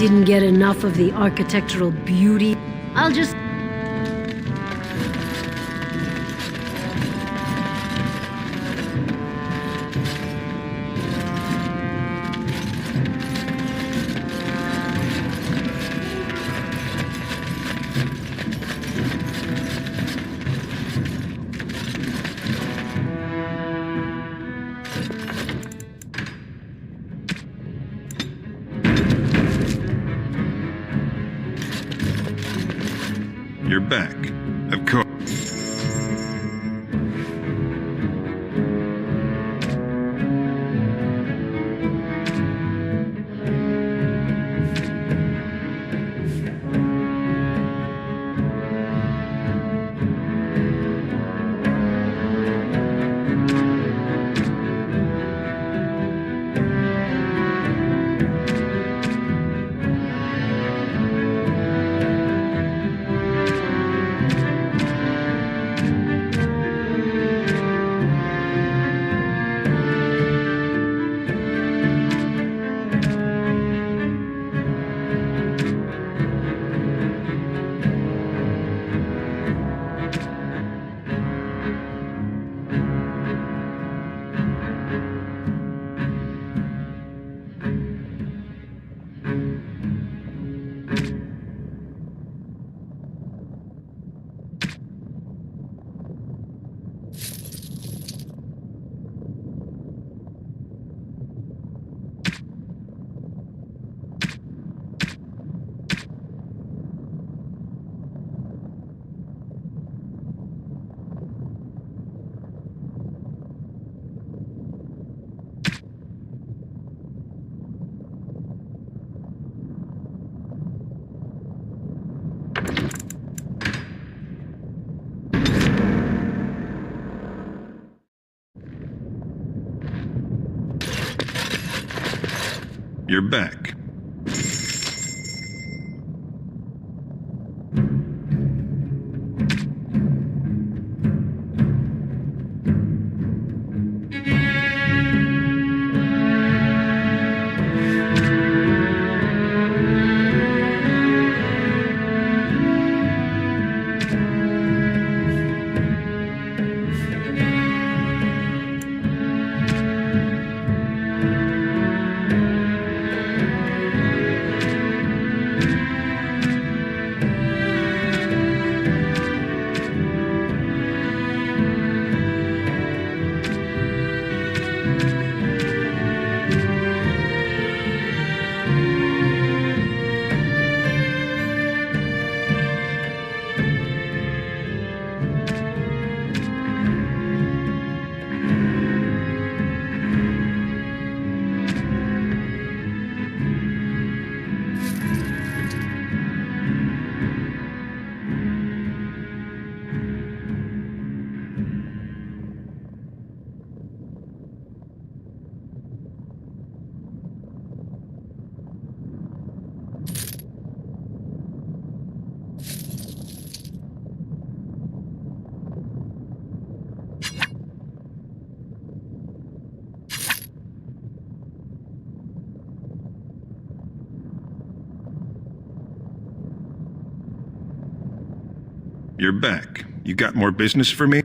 Didn't get enough of the architectural beauty? I'll just... You're back. Of course. You're back. You're back. You got more business for me?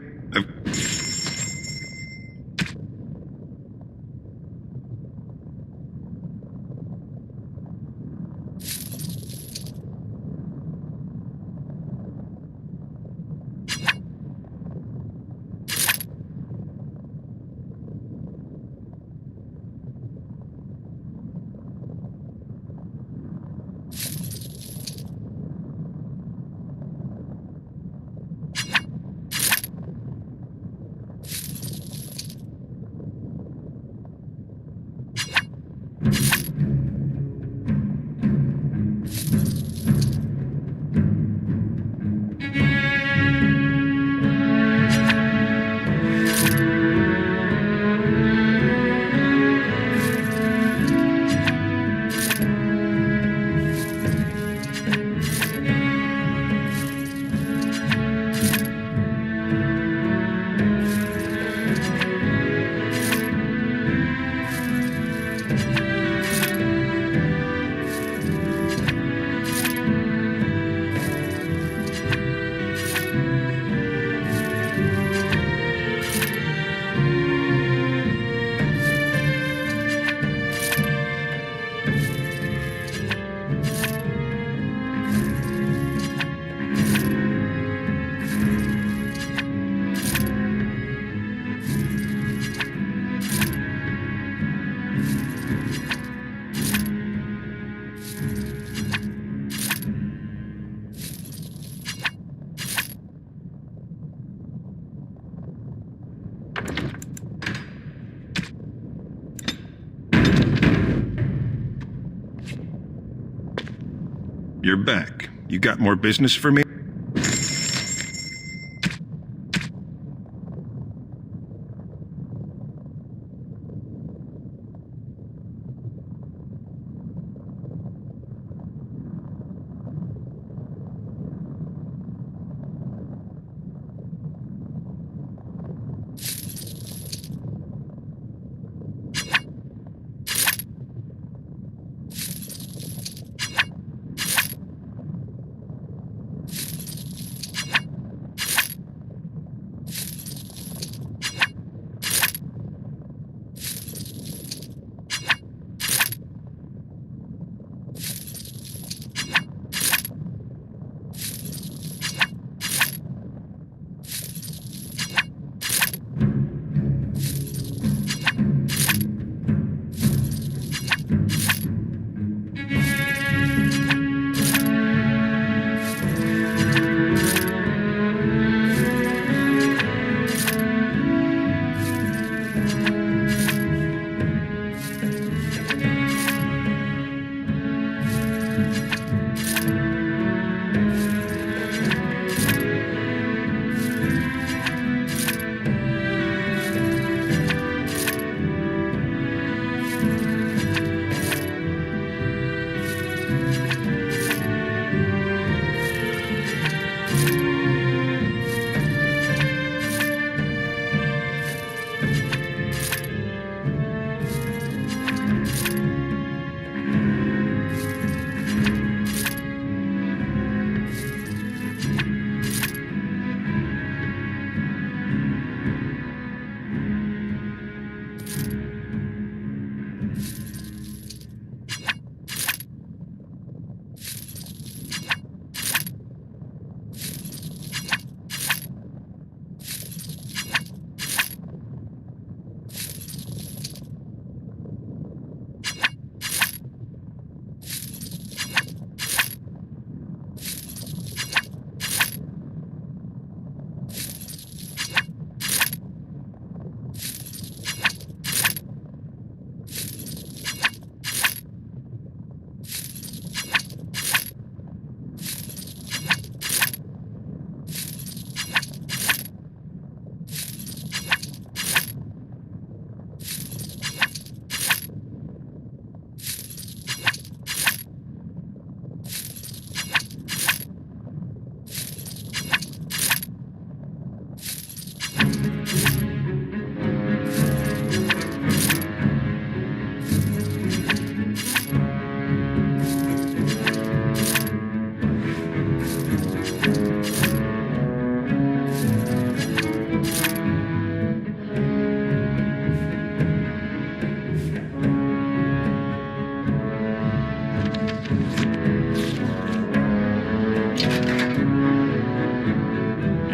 You're back. You got more business for me?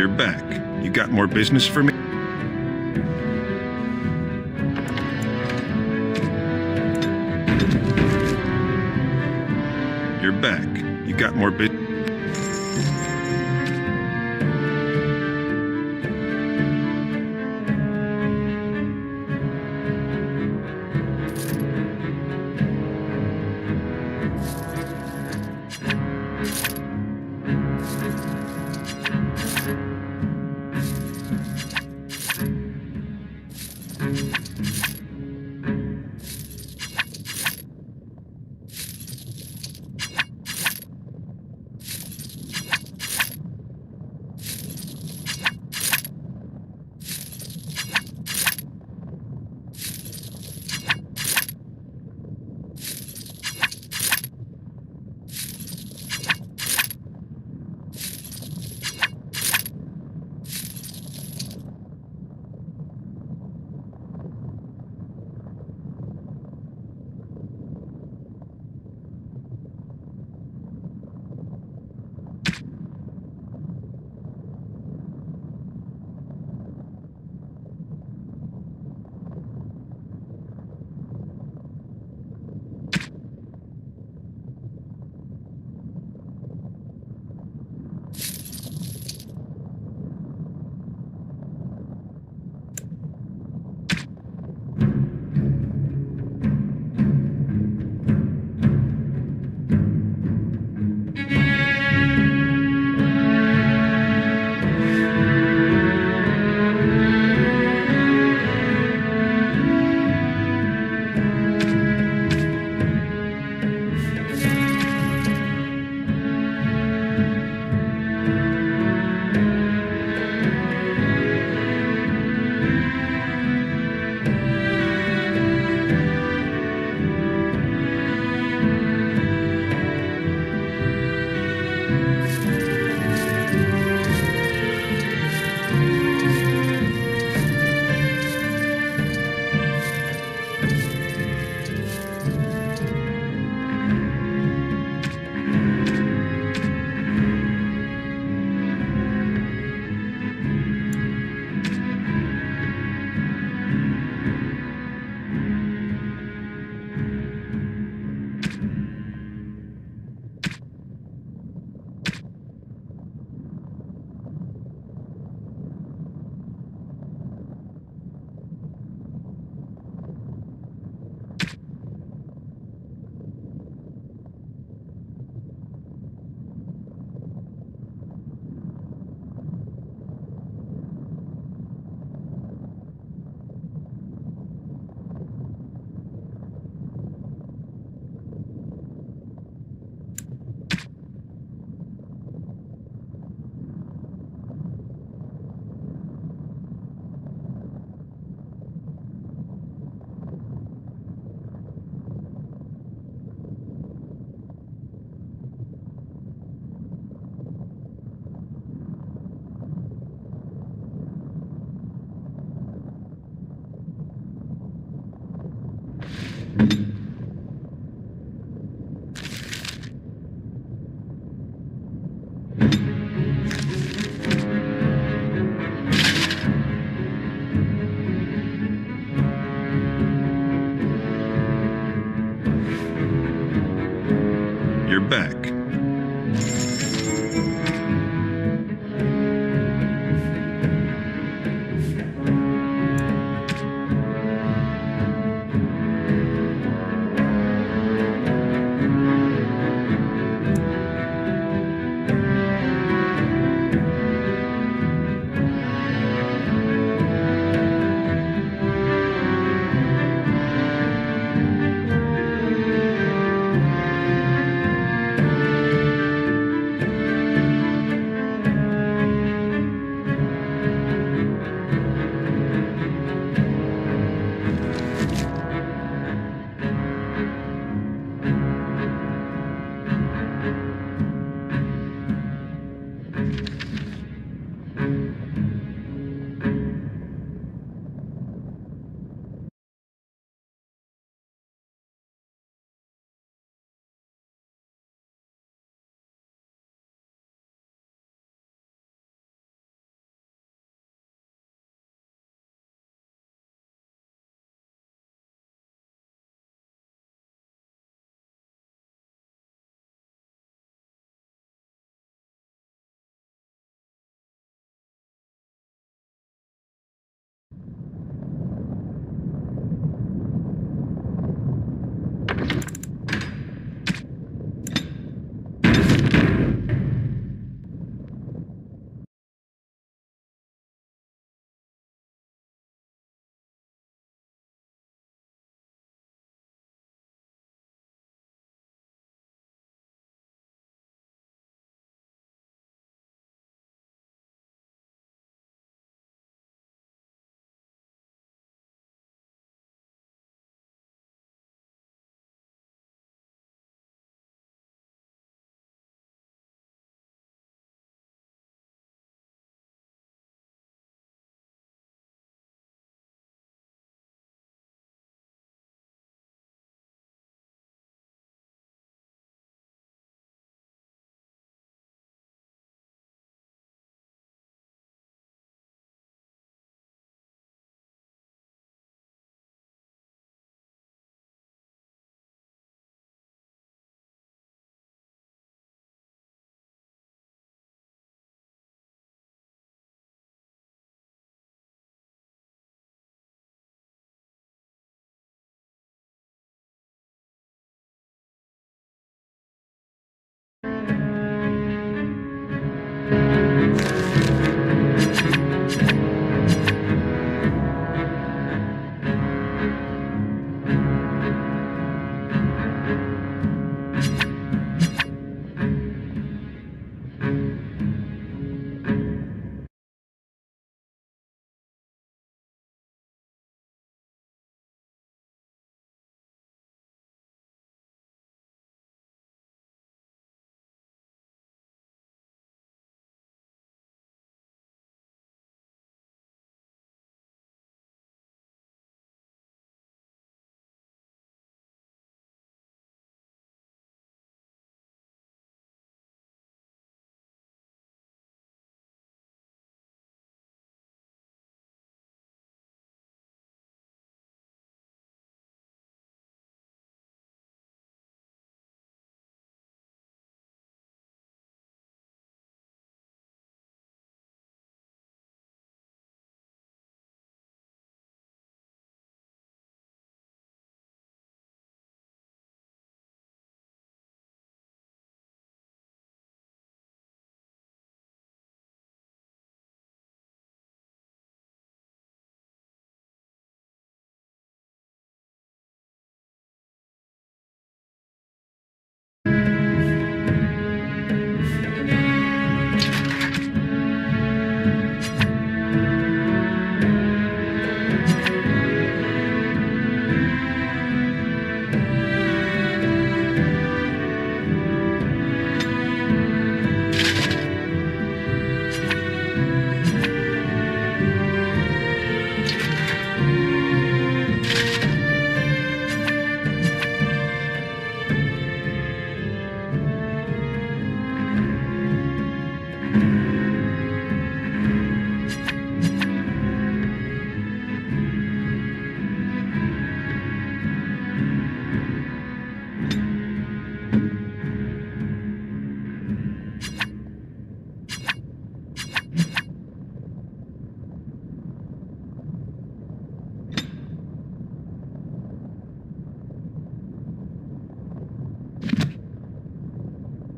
You're back. You got more business for me? You're back. You got more business?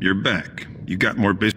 You're back. You got more business.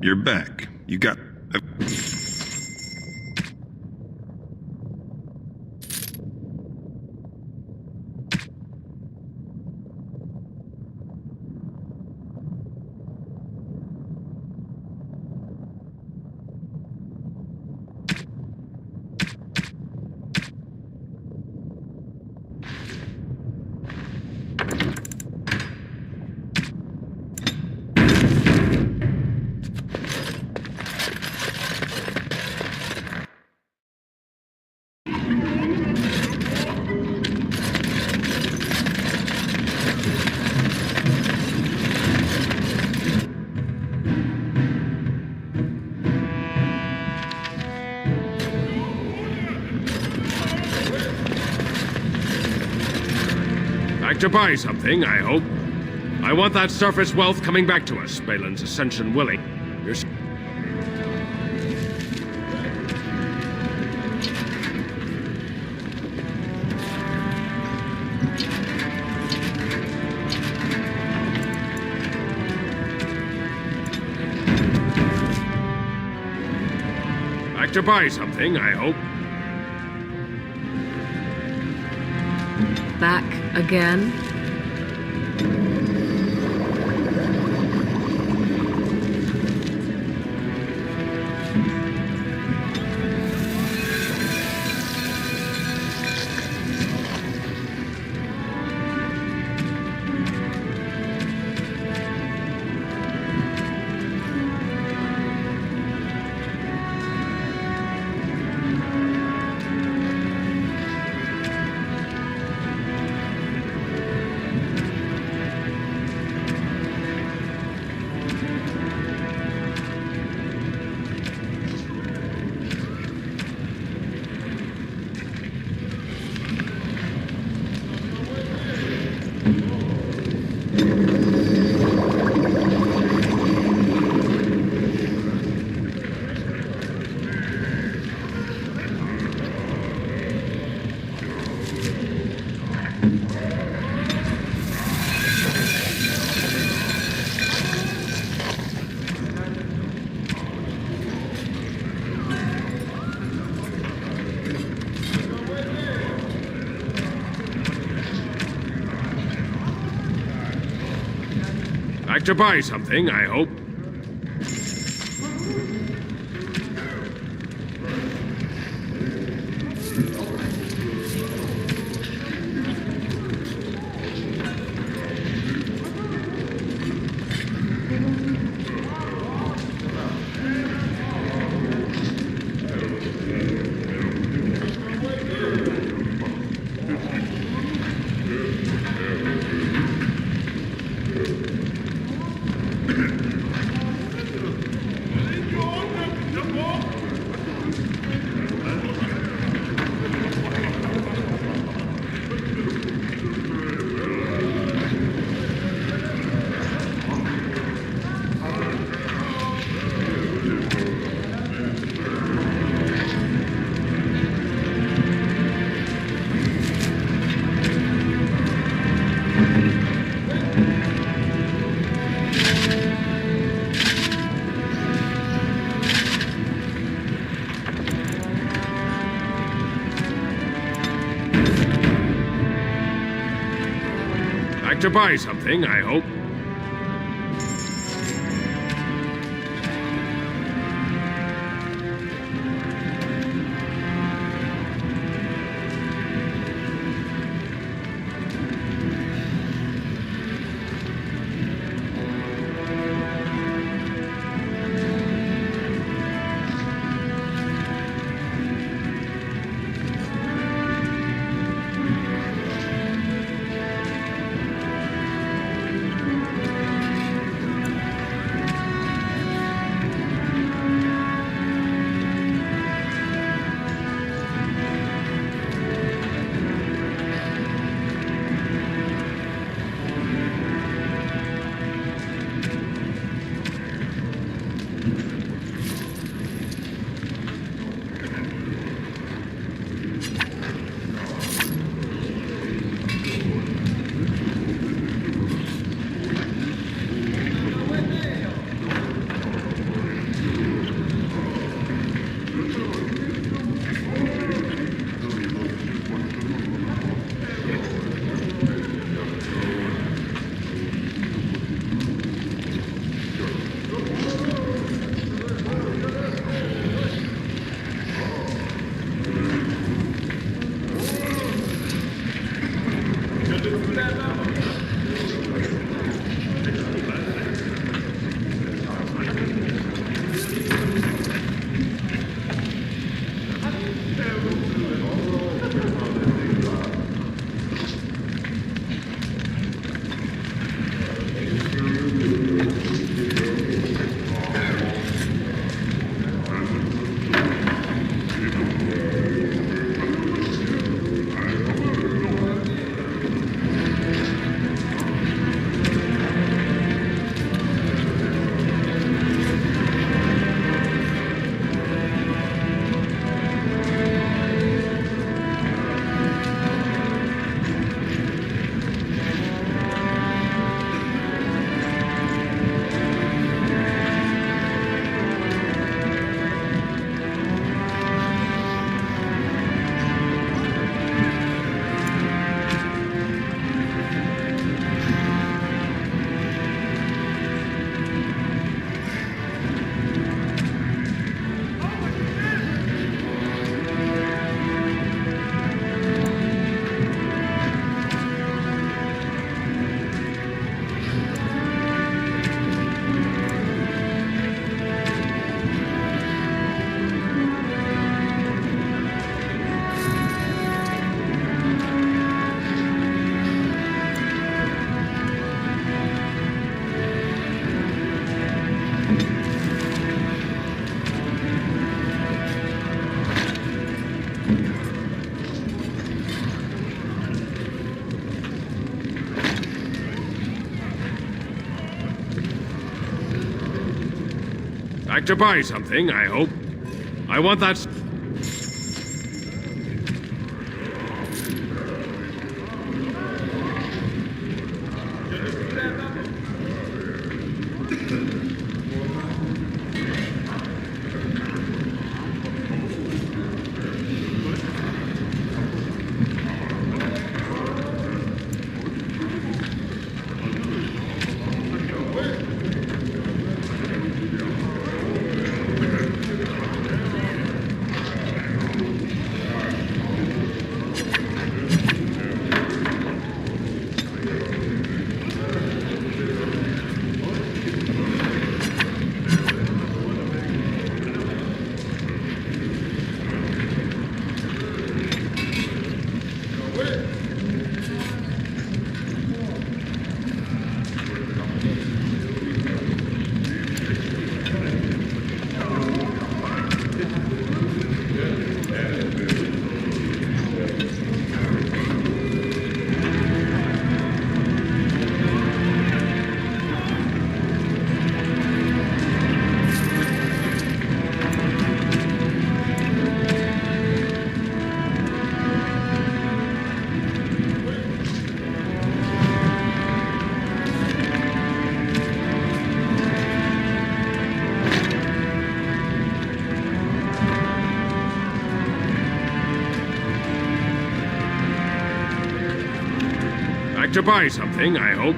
You're back. You got... Back to buy something, I hope. I want that surface wealth coming back to us, Bhelen's ascension willing. You're... Back to buy something, I hope. Back again? Back to buy something, I hope. Back to buy something, I hope. Back to buy something, I hope. I want that... Back to buy something, I hope.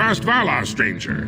trust Vala, stranger.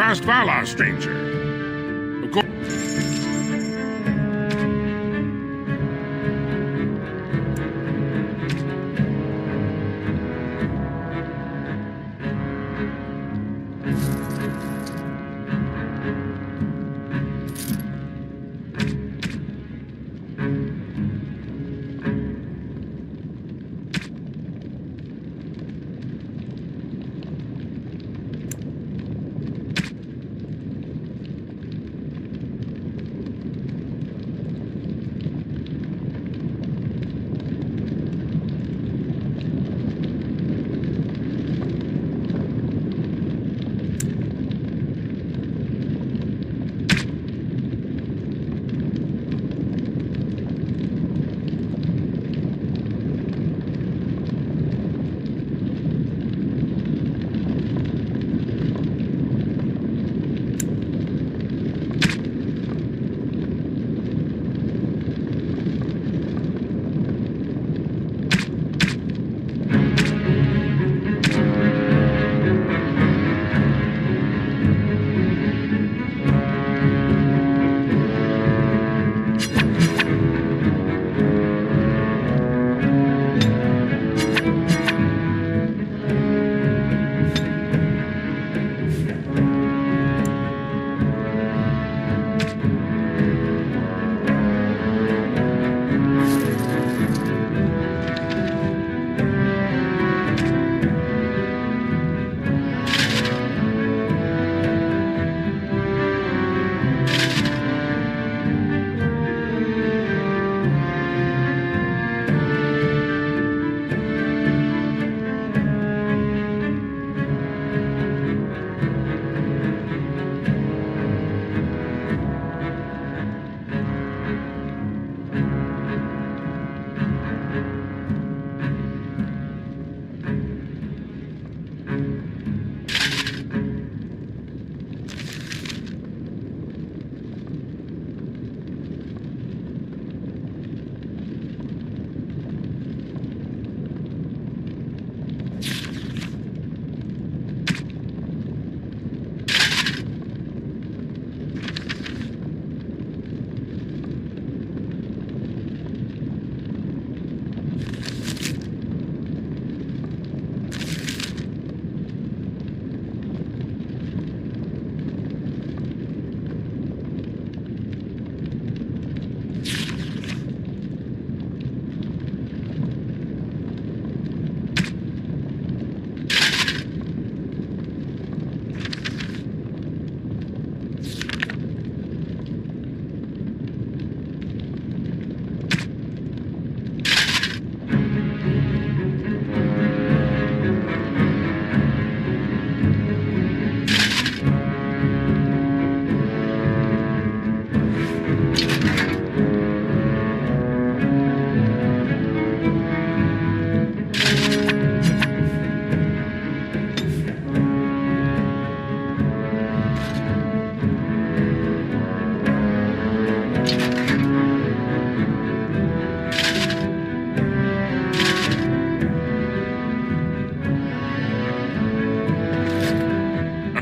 Trust Vala, stranger. Of course.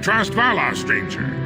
Trust Vala, stranger.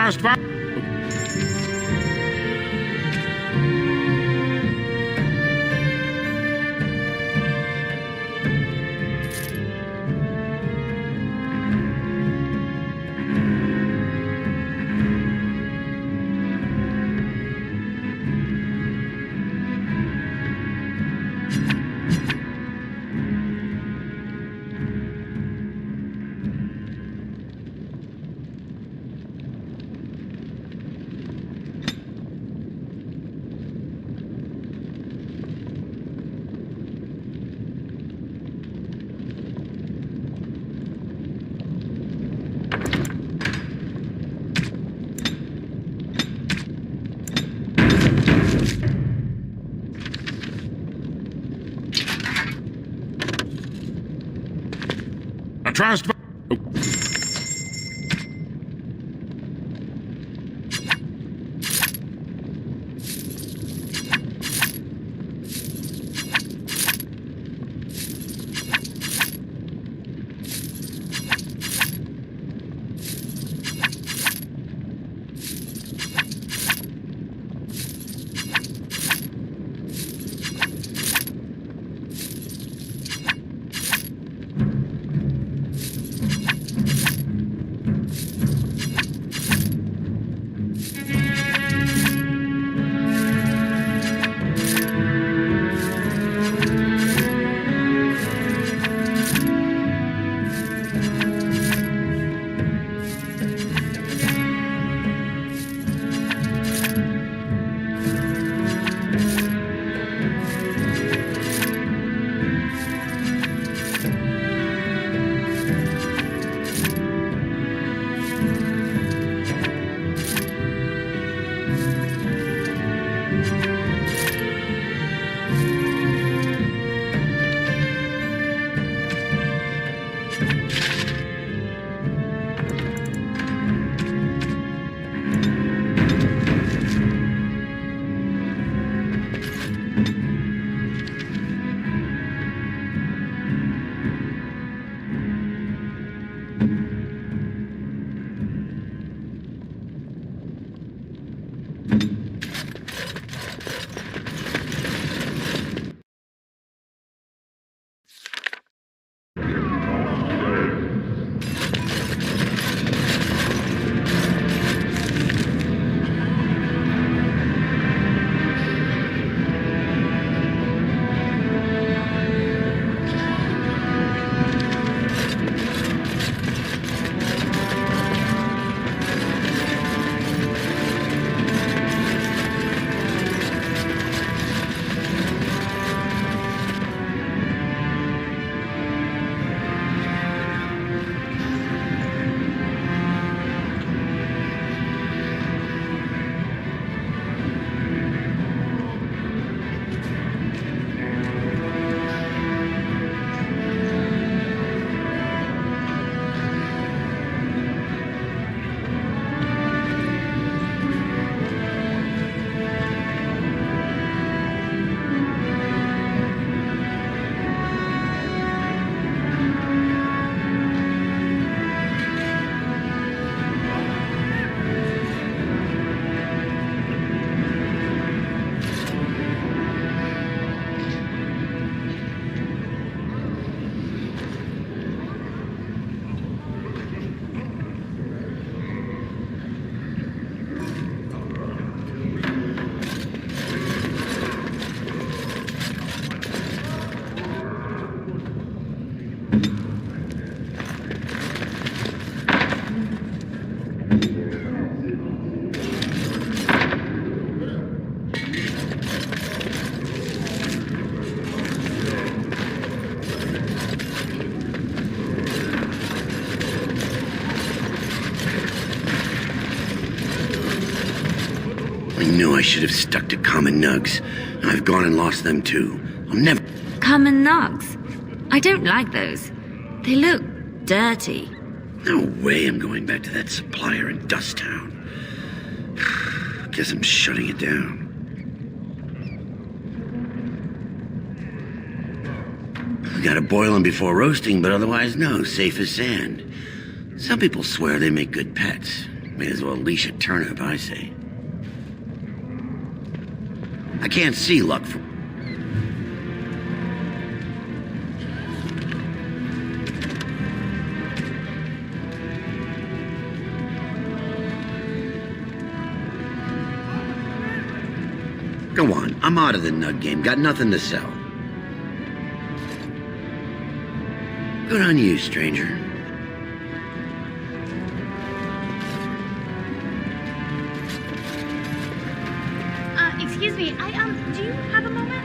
trust fund. Trust. knew I should have stuck to common nugs. I've gone and lost them too. I'll never... Common nugs? I don't like those. They look dirty. No way I'm going back to that supplier in Dust Town. Guess I'm shutting it down. Gotta boil them before roasting, but otherwise no, safe as sand. Some people swear they make good pets. May as well leash a turnip, I say. I can't see luck from... Go on, I'm out of the nut game. Got nothing to sell. Good on you, stranger. Excuse me, do you have a moment?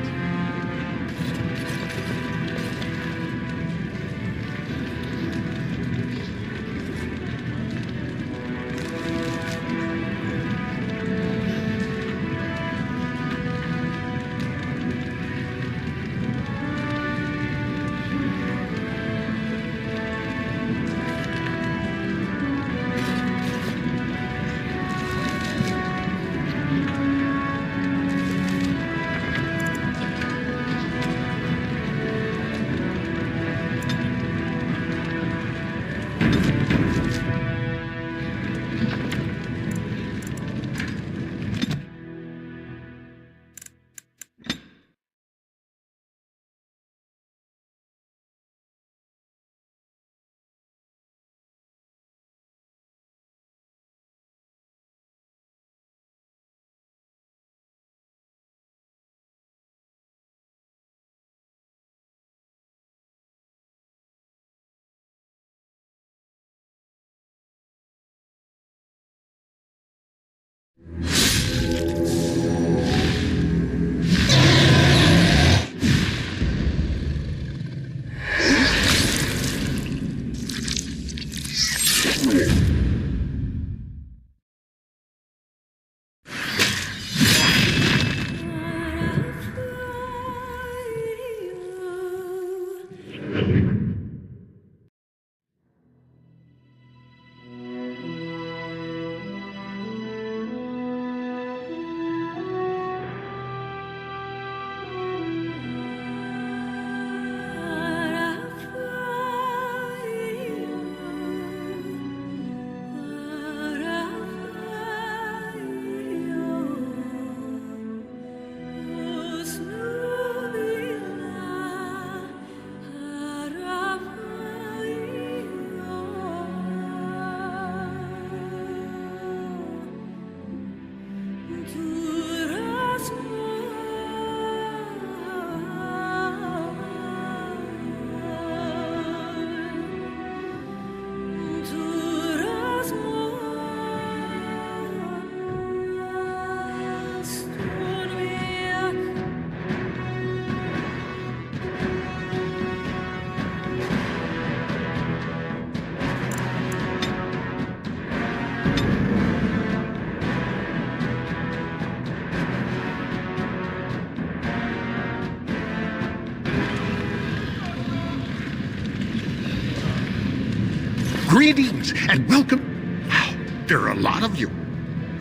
Greetings and welcome. Wow, there are a lot of you.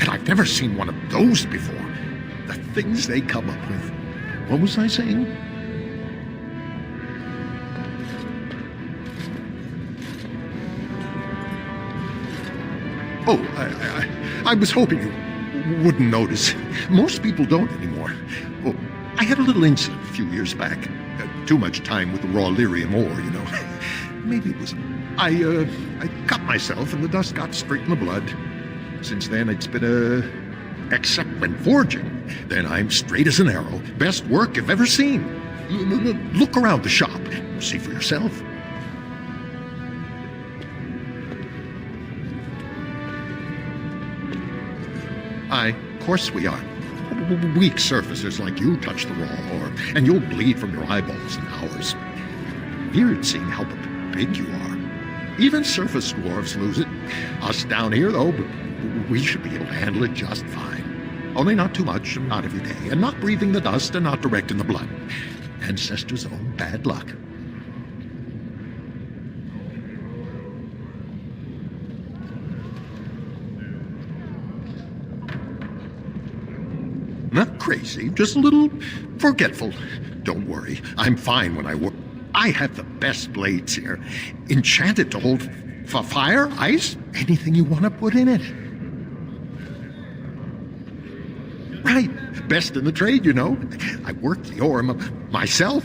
And I've never seen one of those before. The things they come up with. What was I saying? Oh, I was hoping you wouldn't notice. Most people don't anymore. Oh, I had a little incident a few years back. Too much time with the raw lyrium ore, you know. Maybe it was... I cut myself and the dust got straight in the blood. Since then, it's been except when forging. Then I'm straight as an arrow. Best work you've ever seen. Look around the shop. See for yourself. Of course we are. Weak surfacers like you touch the raw ore, and you'll bleed from your eyeballs in hours. Weird seeing how big you are. Even surface dwarves lose it. Us down here, though, we should be able to handle it just fine. Only not too much, and not every day, and not breathing the dust, and not direct in the blood. Ancestors' own bad luck. Not crazy, just a little forgetful. Don't worry, I'm fine when I work. I have the best blades here. Enchanted to hold fire, ice, anything you want to put in it. Right. Best in the trade, you know. I worked the ore myself.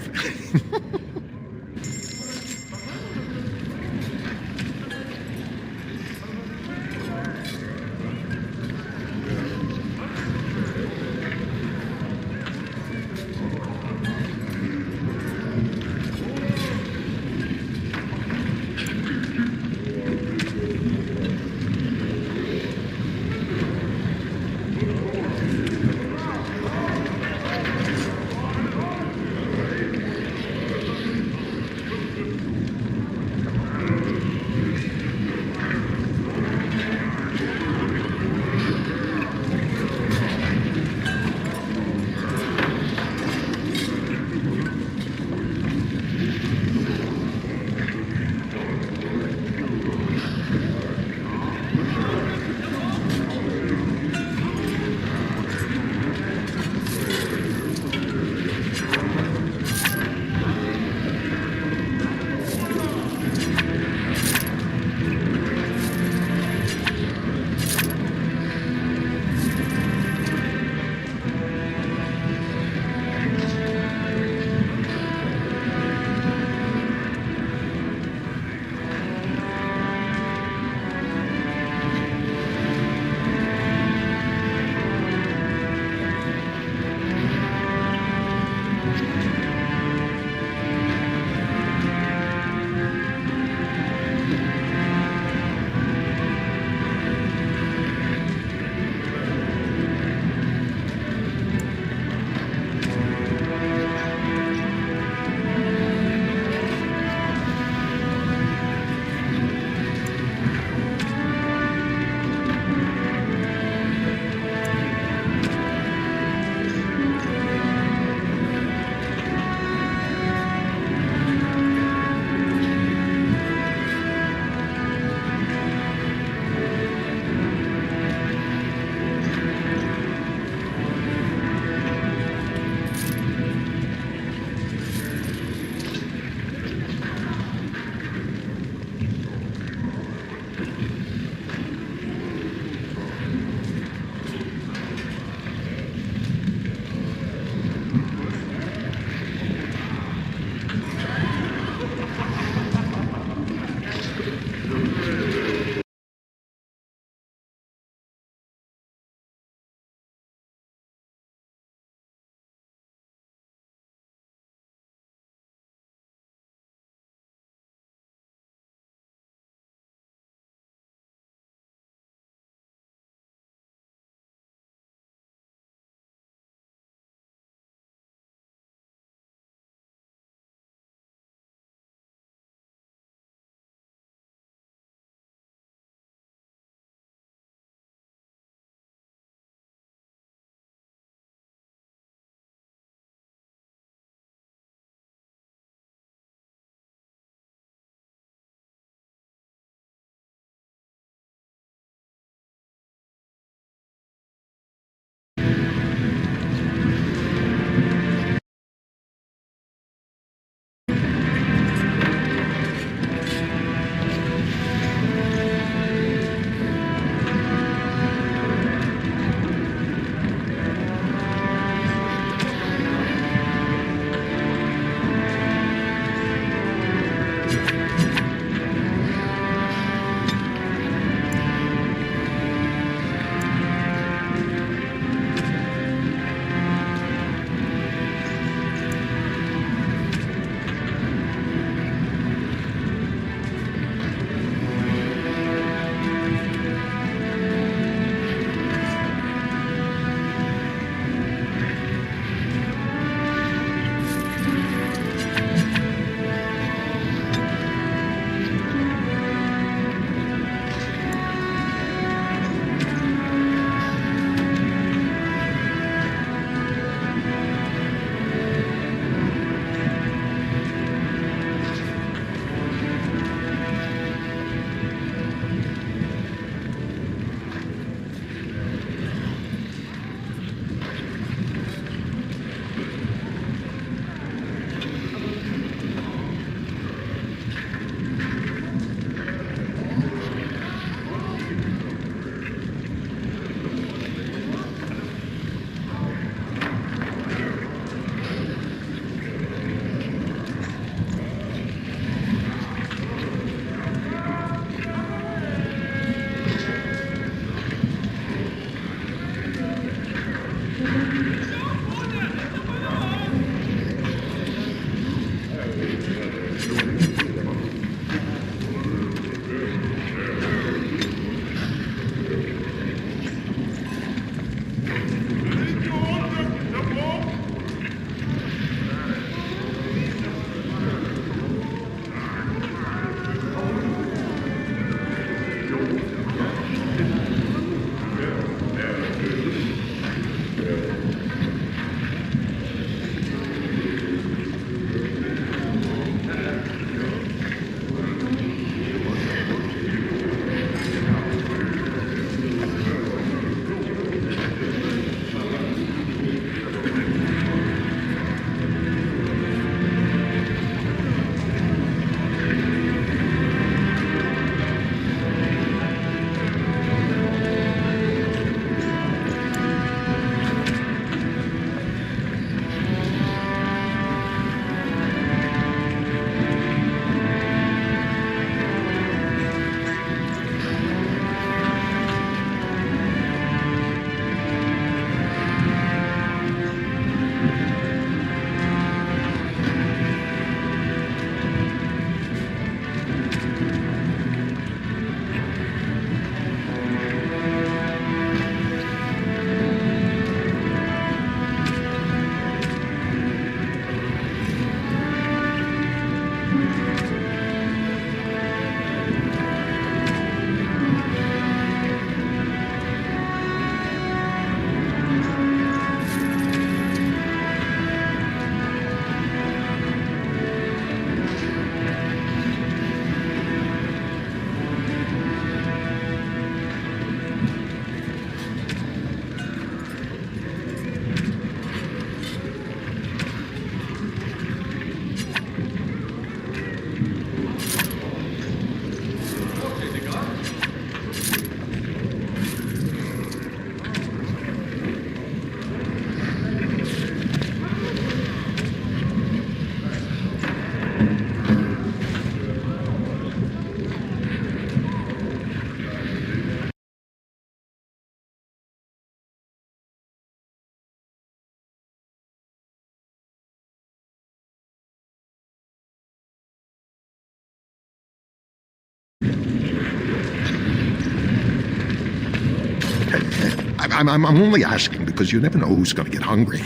I'm only asking because you never know who's going to get hungry.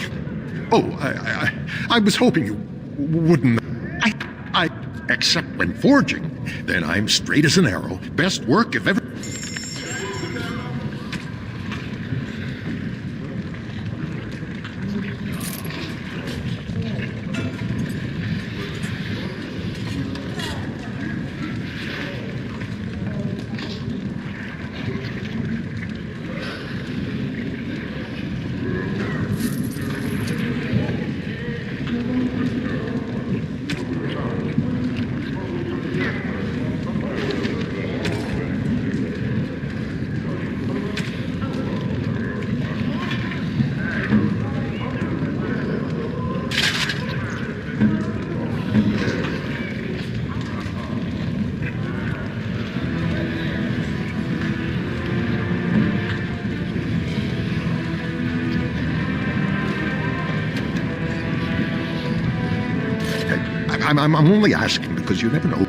Oh, I was hoping you wouldn't. Except when forging, then I'm straight as an arrow. Best work if ever. I'm only asking because you never know.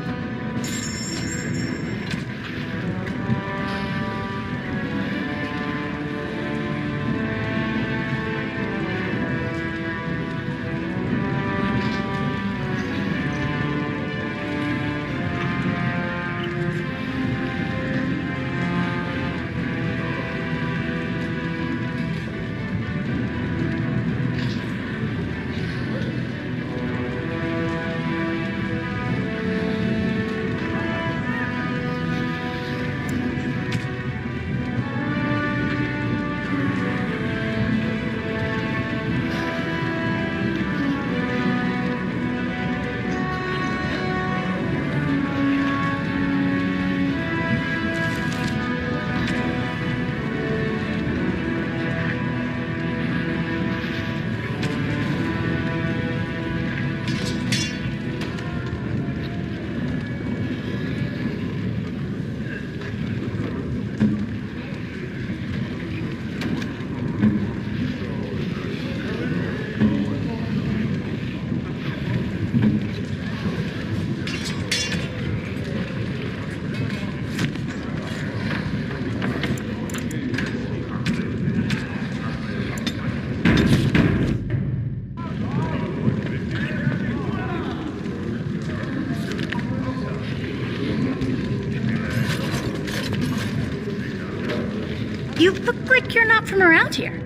You look like you're not from around here.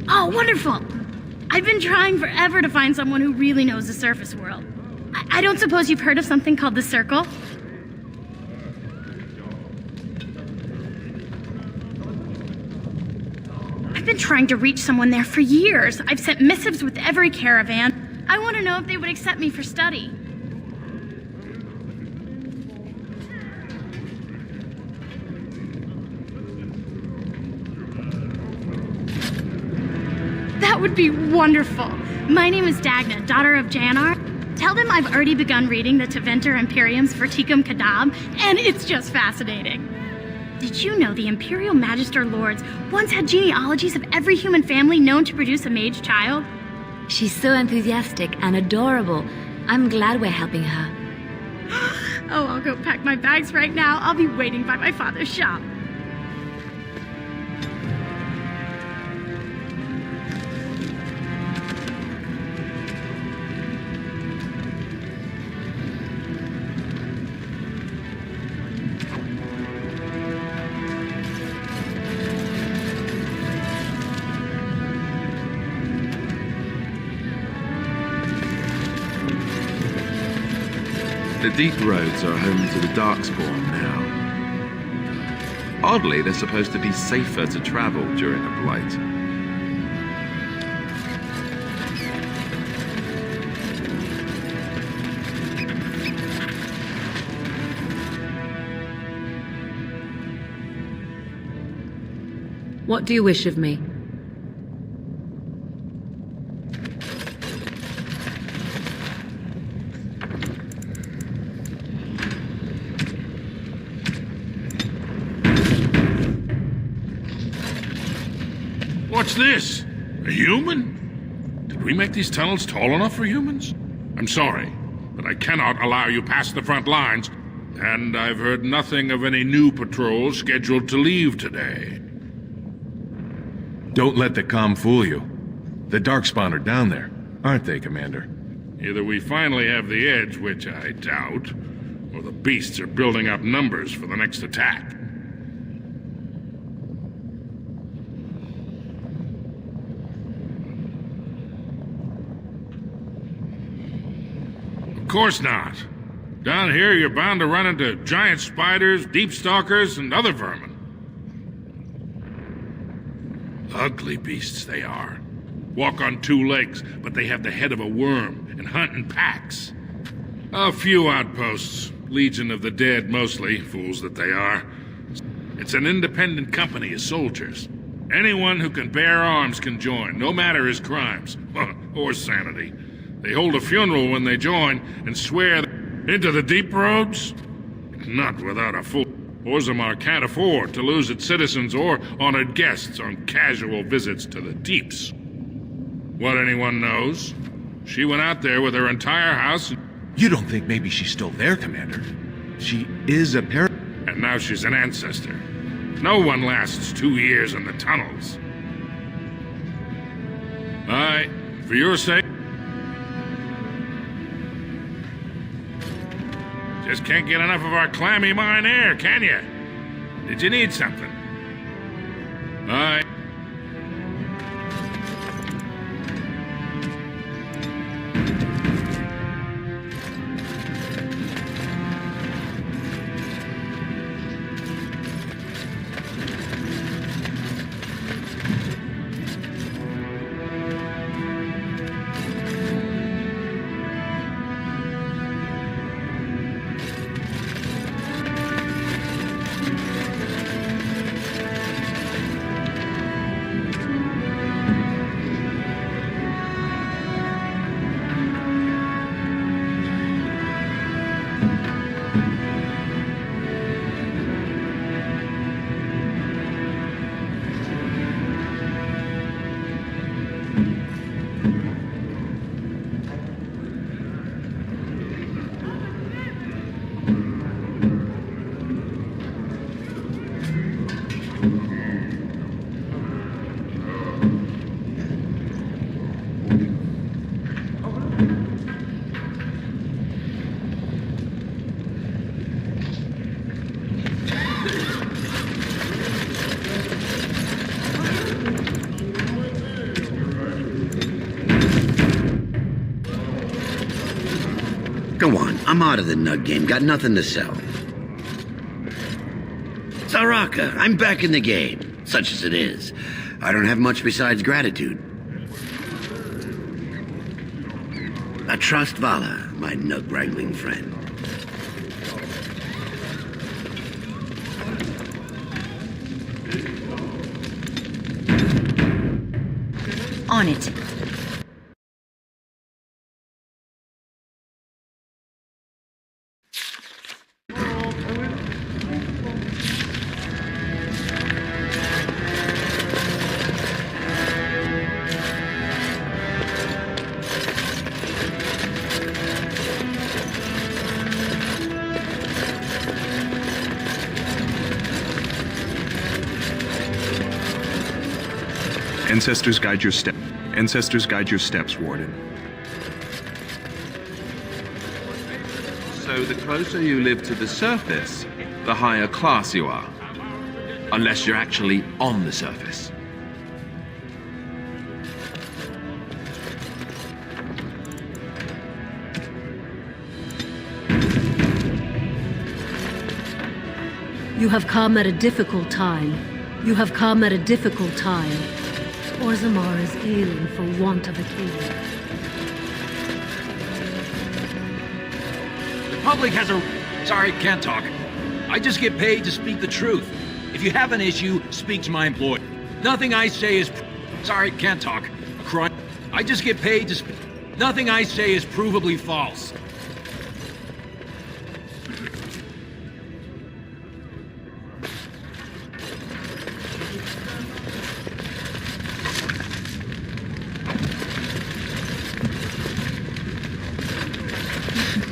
Oh, wonderful! I've been trying forever to find someone who really knows the surface world. I don't suppose you've heard of something called the Circle? I've been trying to reach someone there for years. I've sent missives with every caravan. I want to know if they would accept me for study. That would be wonderful. My name is Dagna, daughter of Janar. Tell them I've already begun reading the Teventer Imperium's Verticum Kadab, and it's just fascinating. Did you know the Imperial Magister Lords once had genealogies of every human family known to produce a mage child? She's so enthusiastic and adorable. I'm glad we're helping her. Oh, I'll go pack my bags right now. I'll be waiting by my father's shop. The deep roads are home to the Darkspawn now. Oddly, they're supposed to be safer to travel during a blight. What do you wish of me? What's this? A human? Did we make these tunnels tall enough for humans? I'm sorry, but I cannot allow you past the front lines, and I've heard nothing of any new patrols scheduled to leave today. Don't let the comm fool you. The Darkspawn are down there, aren't they, Commander? Either we finally have the edge, which I doubt, or the beasts are building up numbers for the next attack. Of course not. Down here, you're bound to run into giant spiders, deep stalkers, and other vermin. Ugly beasts they are. Walk on two legs, but they have the head of a worm and hunt in packs. A few outposts, Legion of the Dead mostly, fools that they are. It's an independent company of soldiers. Anyone who can bear arms can join, no matter his crimes, or sanity. They hold a funeral when they join and swear into the deep roads? Not without a full... Orzammar can't afford to lose its citizens or honored guests on casual visits to the deeps. What anyone knows? She went out there with her entire house and... You don't think maybe she's still there, Commander? She is a And now she's an ancestor. No one lasts 2 years in the tunnels. Aye, for your sake... Just can't get enough of our clammy mine air, can you? Did you need something? Aye. Go on, I'm out of the nug game, got nothing to sell. Saraka, I'm back in the game, such as it is. I don't have much besides gratitude. I trust Vala, my nug-wrangling friend. On it. Ancestors guide your step. Ancestors guide your steps, Warden. So the closer you live to the surface, the higher class you are. Unless you're actually on the surface. You have come at a difficult time. You have come at a difficult time. Orzammar is ailing for want of a king. The public has a... Sorry, can't talk. I just get paid to speak the truth. If you have an issue, speak to my employee. Nothing I say is... Sorry, can't talk. A crime. I just get paid to speak... Nothing I say is provably false.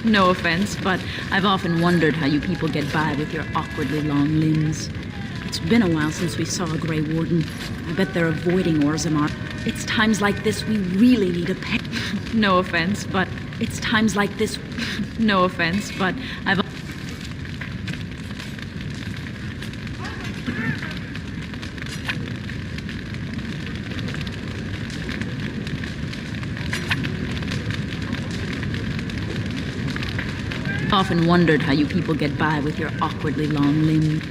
No offense, but I've often wondered how you people get by with your awkwardly long limbs. It's been a while since we saw a Grey Warden. I bet they're avoiding Orzammar. It's times like this we really need a pet. No offense, but it's times like this... No offense, but I've... often wondered how you people get by with your awkwardly long limbs.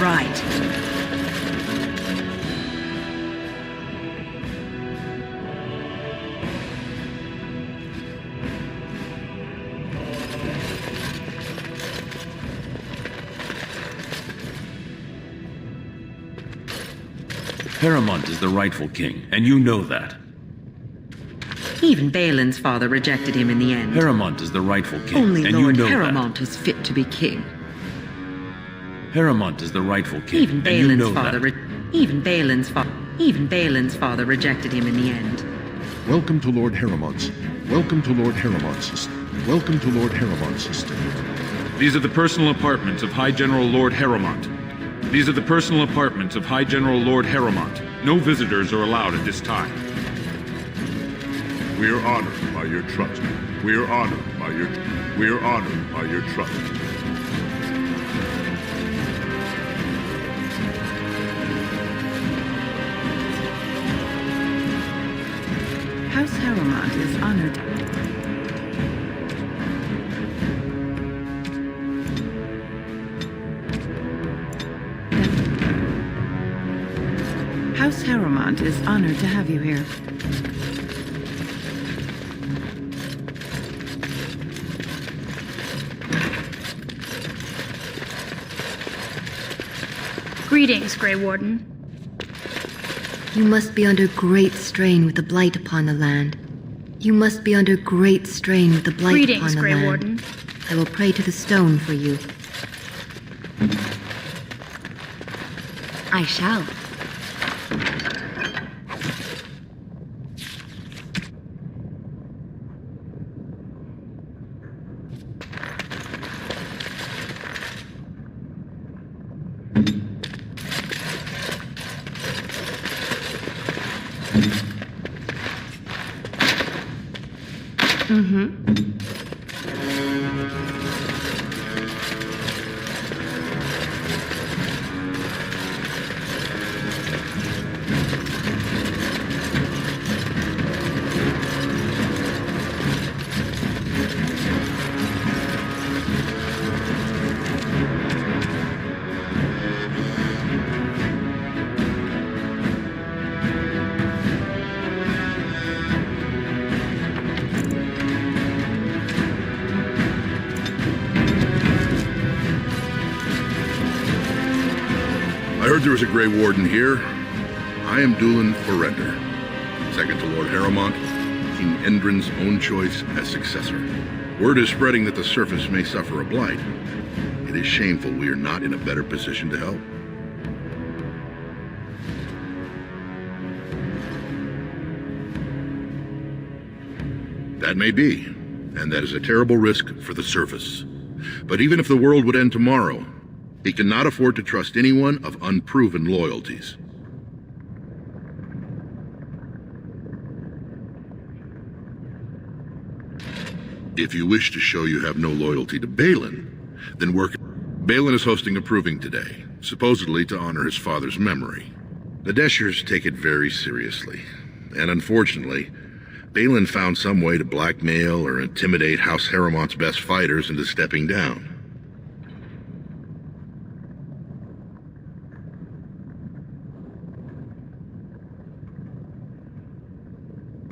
Right. Paramount is the rightful king, and you know that. Even Bhelen's father rejected him in the end. Paramount is the rightful king, Only and Lord you know Paramount is fit to be king. that. Paramount is the rightful king, Even and you know Bhelen's father, that. even Bhelen's father rejected him in the end. Welcome to Lord Heramont's. Welcome to Lord Heramont's estate. Welcome to Lord Heramont's estate. These are the personal apartments of High General Lord Heramont. These are the personal apartments of High General Lord Heramont. No visitors are allowed at this time. We are honored by your trust. We are honored by your... We are honored by your trust. House Heramont is honored. Harrowmont is honored to have you here. Greetings, Grey Warden. You must be under great strain with the blight upon the land. You must be under great strain with the blight Greetings, upon the Grey land. Warden. I will pray to the stone for you. I shall. I heard there was a Grey Warden here. I am Dulin Forrender, second to Lord Harrowmont, King Endrin's own choice as successor. Word is spreading that the surface may suffer a blight. It is shameful we are not in a better position to help. That may be, and that is a terrible risk for the surface. But even if the world would end tomorrow, he cannot afford to trust anyone of unproven loyalties. If you wish to show you have no loyalty to Bhelen, then work. Bhelen is hosting a proving today, supposedly to honor his father's memory. The Deshers take it very seriously, and unfortunately, Bhelen found some way to blackmail or intimidate House Harrowmont's best fighters into stepping down.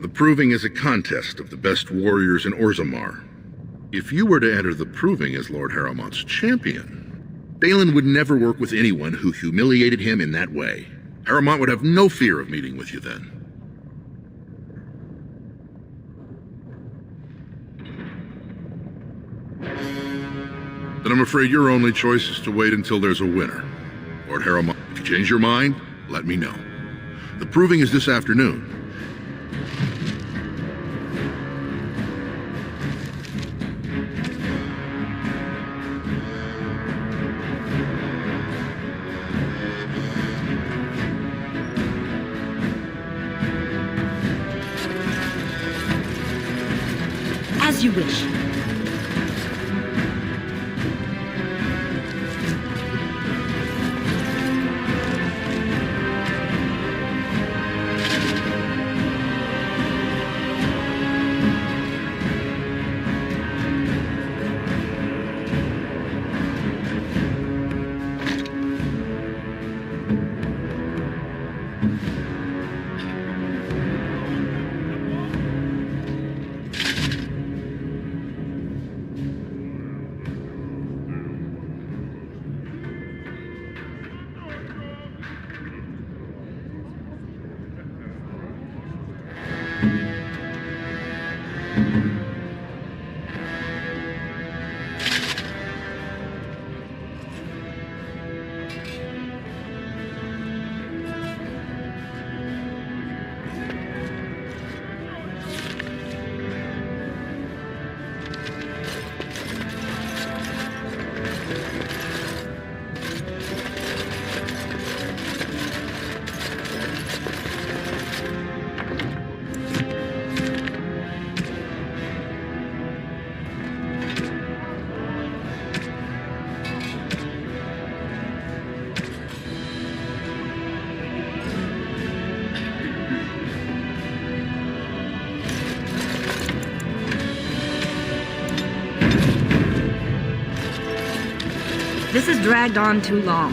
The proving is a contest of the best warriors in Orzammar. If you were to enter the proving as Lord Harrowmont's champion, Bhelen would never work with anyone who humiliated him in that way. Harrowmont would have no fear of meeting with you then. Then I'm afraid your only choice is to wait until there's a winner. Lord Harrowmont, if you change your mind, let me know. The proving is this afternoon. As you wish. This has dragged on too long.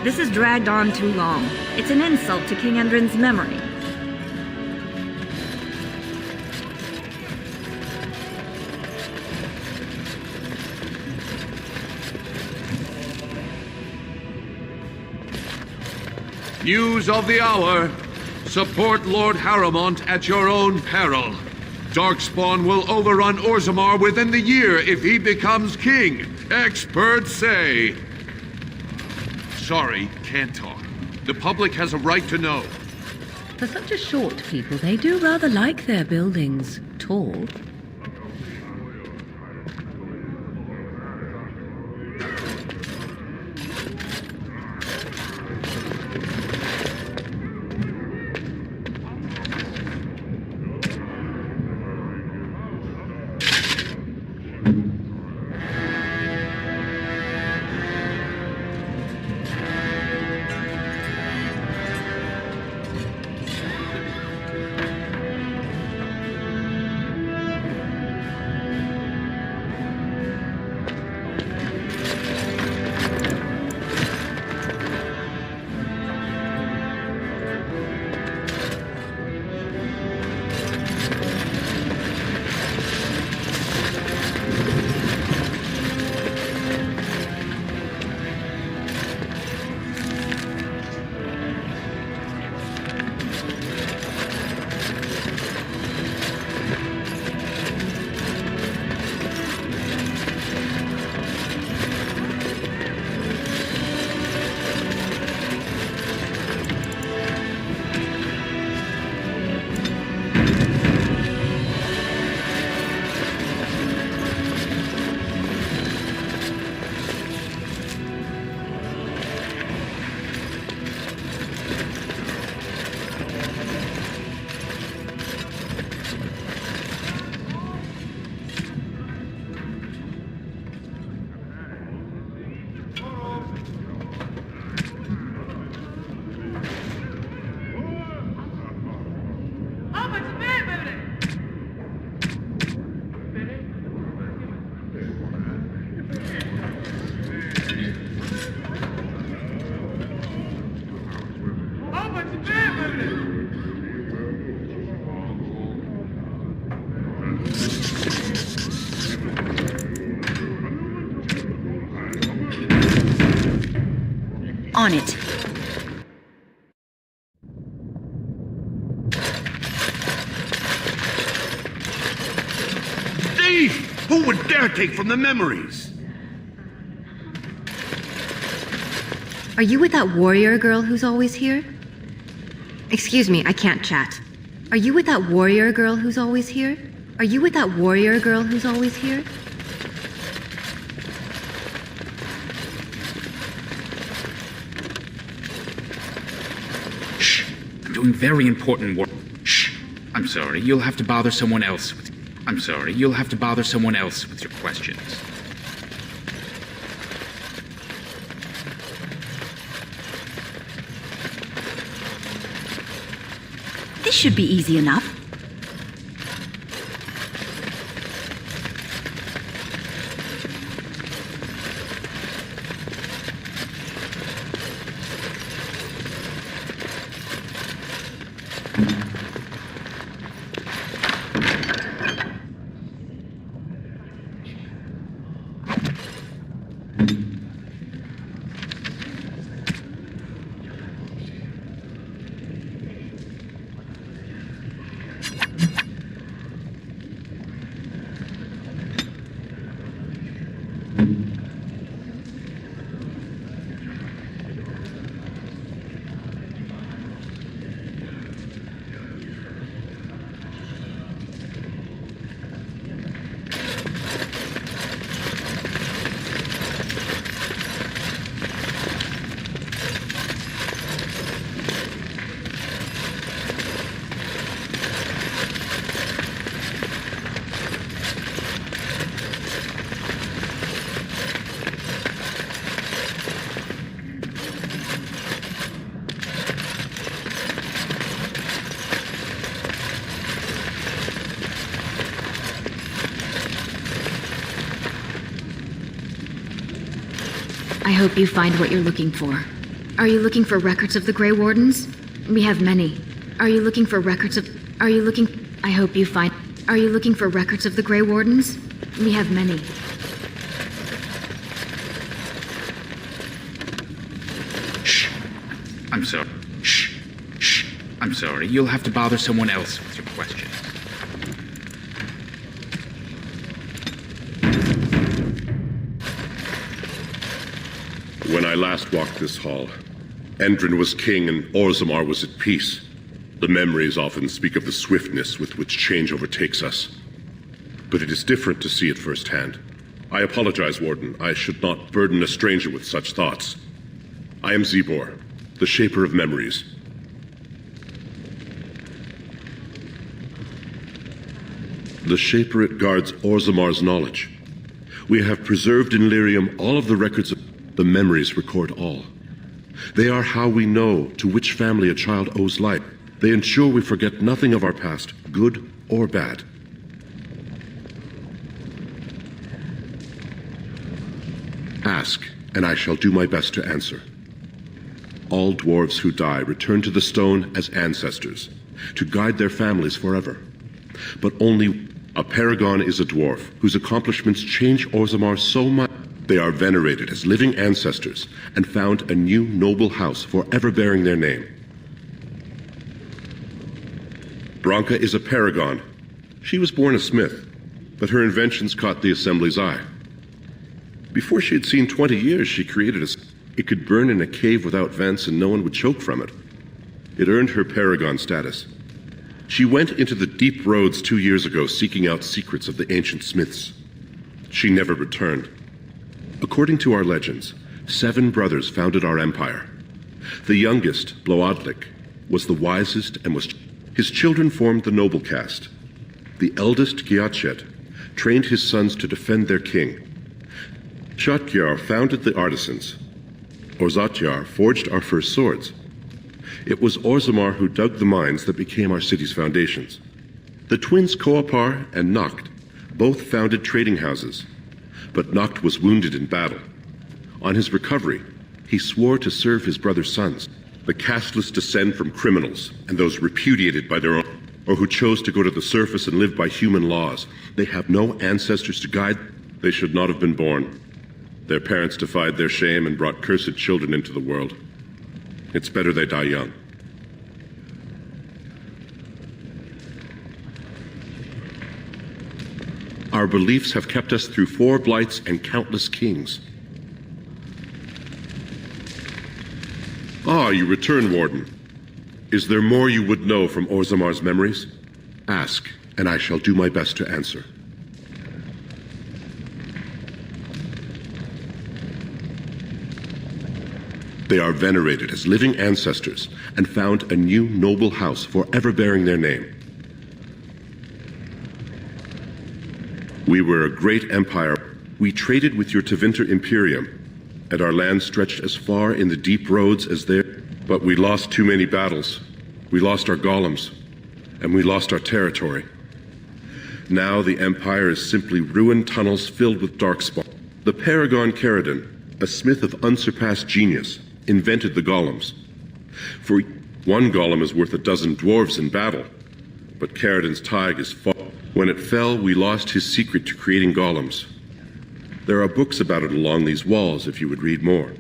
This has dragged on too long. It's an insult to King Endrin's memory. News of the hour. Support Lord Harrowmont at your own peril. Darkspawn will overrun Orzammar within the year if he becomes king. Experts say. Sorry, can't talk. The public has a right to know. For such a short people, they do rather like their buildings tall. On it. Thief! Who would dare take from the memories? Are you with that warrior girl who's always here? Excuse me, I can't chat. Are you with that warrior girl who's always here? Are you with that warrior girl who's always here? Doing very important work. Shh. I'm sorry, you'll have to bother someone else with... I'm sorry, you'll have to bother someone else with your questions. This should be easy enough. I hope you find what you're looking for. Are you looking for records of the Grey Wardens? We have many. Are you looking for records of... Are you looking... I hope you find... Are you looking for records of the Grey Wardens? We have many. Shh. I'm sorry. Shh. Shh. I'm sorry. You'll have to bother someone else with your questions. When I last walked this hall, Endrin was king and Orzammar was at peace. The memories often speak of the swiftness with which change overtakes us. But it is different to see it firsthand. I apologize, Warden. I should not burden a stranger with such thoughts. I am Zebor, the Shaper of Memories. The Shaperate guards Orzammar's knowledge. We have preserved in Lyrium all of the records of the memories record all. They are how we know to which family a child owes life. They ensure we forget nothing of our past, good or bad. Ask, and I shall do my best to answer. All dwarves who die return to the stone as ancestors, to guide their families forever. But only a paragon is a dwarf whose accomplishments change Orzammar so much. They are venerated as living ancestors and found a new noble house forever bearing their name. Branka is a paragon. She was born a smith, but her inventions caught the Assembly's eye. Before she had seen 20 years, she created it could burn in a cave without vents and no one would choke from it. It earned her paragon status. She went into the deep roads 2 years ago seeking out secrets of the ancient smiths. She never returned. According to our legends, 7 brothers founded our empire. The youngest, Bloadlik, was the wisest and was... His children formed the noble caste. The eldest, Giachet, trained his sons to defend their king. Shotgyar founded the artisans. Orzatyar forged our first swords. It was Orzammar who dug the mines that became our city's foundations. The twins Koapar and Noct both founded trading houses, but Noct was wounded in battle. On his recovery, he swore to serve his brother's sons. The casteless descend from criminals and those repudiated by their own, or who chose to go to the surface and live by human laws. They have no ancestors to guide. They should not have been born. Their parents defied their shame and brought cursed children into the world. It's better they die young. Our beliefs have kept us through 4 blights and countless kings. Ah, you return, Warden. Is there more you would know from Orzammar's memories? Ask, and I shall do my best to answer. They are venerated as living ancestors and found a new noble house forever bearing their name. We were a great empire. We traded with your Tevinter Imperium, and our land stretched as far in the deep roads as there. But we lost too many battles. We lost our golems, and we lost our territory. Now the empire is simply ruined tunnels filled with darkspawn. The paragon Caradon, a smith of unsurpassed genius, invented the golems. For 1 golem is worth 12 dwarves in battle, but Caradon's tide is fought. When it fell, we lost his secret to creating golems. There are books about it along these walls if you would read more.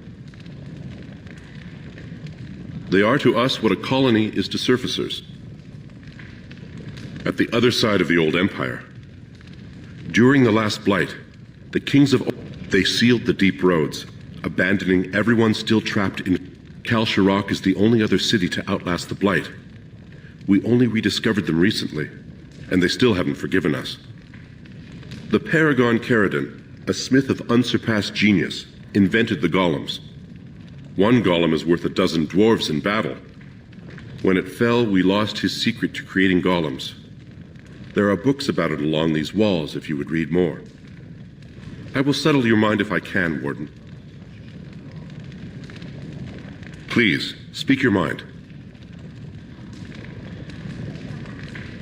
They are to us what a colony is to surfacers. At the other side of the old empire, during the last blight, the kings of... They sealed the deep roads, abandoning everyone still trapped in... Kal Shirak is the only other city to outlast the blight. We only rediscovered them recently, and they still haven't forgiven us. The paragon Caradon, a smith of unsurpassed genius, invented the golems. 1 golem is worth 12 dwarves in battle. When it fell, we lost his secret to creating golems. There are books about it along these walls if you would read more. I will settle your mind if I can, Warden. Please, speak your mind.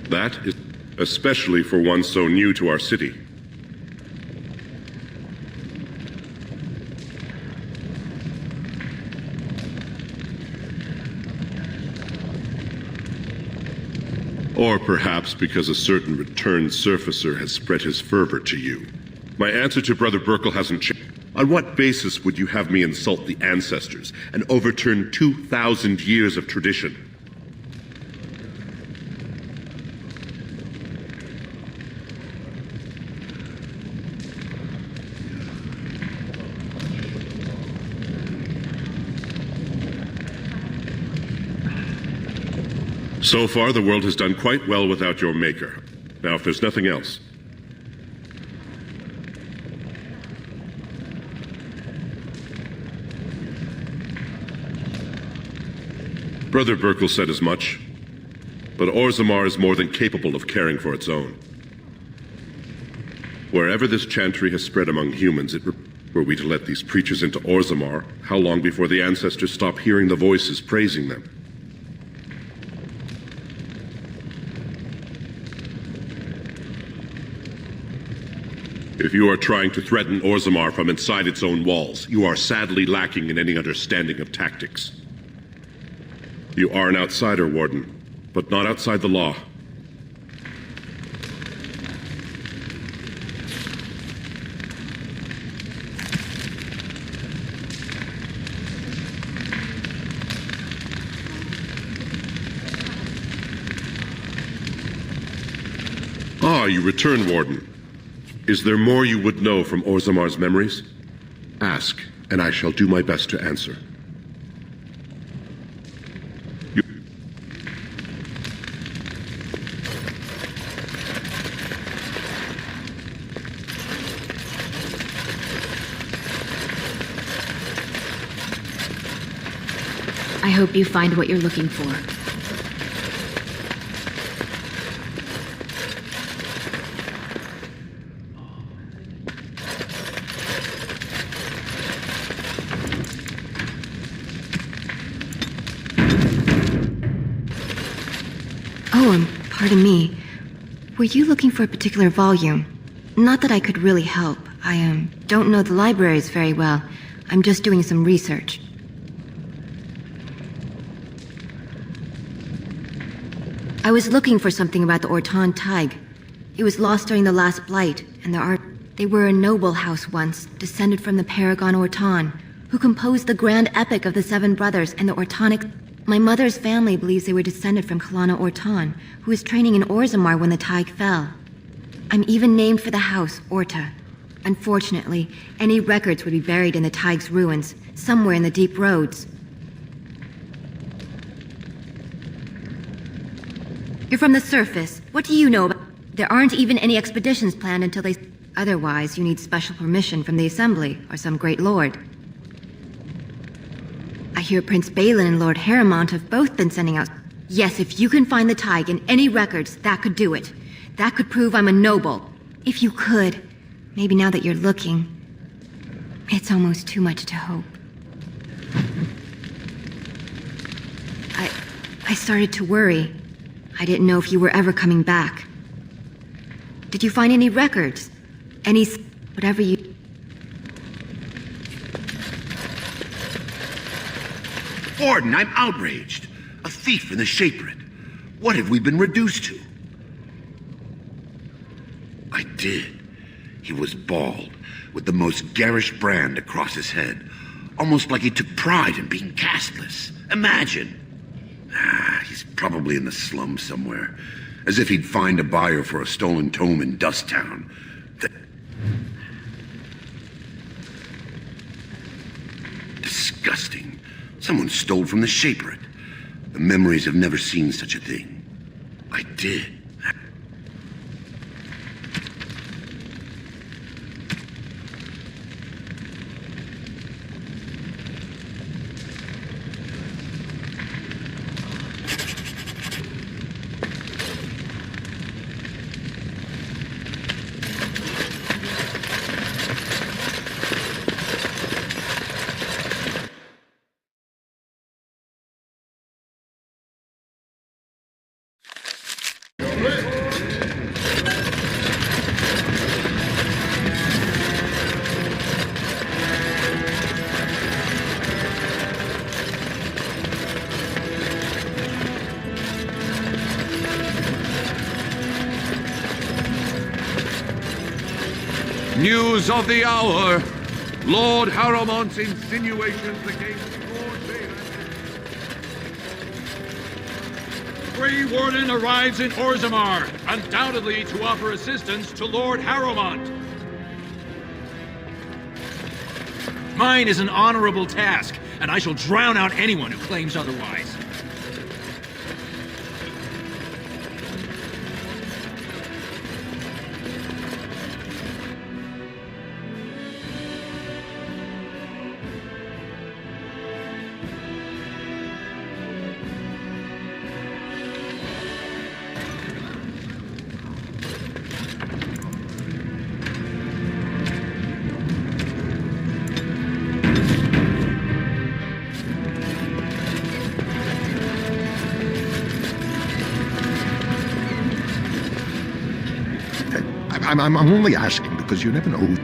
That is especially for one so new to our city. Or perhaps because a certain returned surfacer has spread his fervor to you. My answer to Brother Burkle hasn't changed. On what basis would you have me insult the ancestors and overturn 2,000 years of tradition? So far, the world has done quite well without your maker. Now, if there's nothing else. Brother Burkle said as much, but Orzammar is more than capable of caring for its own. Wherever this chantry has spread among humans, were we to let these preachers into Orzammar, how long before the ancestors stop hearing the voices praising them? If you are trying to threaten Orzammar from inside its own walls, you are sadly lacking in any understanding of tactics. You are an outsider, Warden, but not outside the law. Ah, you return, Warden. Is there more you would know from Orzammar's memories? Ask, and I shall do my best to answer. I hope you find what you're looking for. Pardon me. Were you looking for a particular volume? Not that I could really help. I don't know the libraries very well. I'm just doing some research. I was looking for something about the Orton Tig. It was lost during the last Blight, and they were a noble house once, descended from the Paragon Orton, who composed the grand epic of the Seven Brothers and the Ortonic. My mother's family believes they were descended from Kalana Orton, who was training in Orzammar when the Tig fell. I'm even named for the house, Orta. Unfortunately, any records would be buried in the Tig's ruins, somewhere in the deep roads. You're from the surface. What do you know about... There aren't even any expeditions planned until they... Otherwise, you need special permission from the Assembly, or some great lord. I hear Prince Bhelen and Lord Harrowmont have both been sending out... Yes, if you can find the Tig in any records, that could do it. That could prove I'm a noble. If you could. Maybe now that you're looking. It's almost too much to hope. I started to worry. I didn't know if you were ever coming back. Did you find any records? Any... whatever you... Warden, I'm outraged. A thief in the Shapered. What have we been reduced to? I did. He was bald, with the most garish brand across his head. Almost like he took pride in being castless. Imagine. He's probably in the slums somewhere. As if he'd find a buyer for a stolen tome in Dusttown. Disgusting. Someone stole from the Shapered. The memories have never seen such a thing. I did. News of the hour. Lord Haramont's insinuations against Lord Bhelen. Grey Warden arrives in Orzammar, undoubtedly to offer assistance to Lord Haramont. Mine is an honorable task, and I shall drown out anyone who claims otherwise. I'm only asking because you never know who...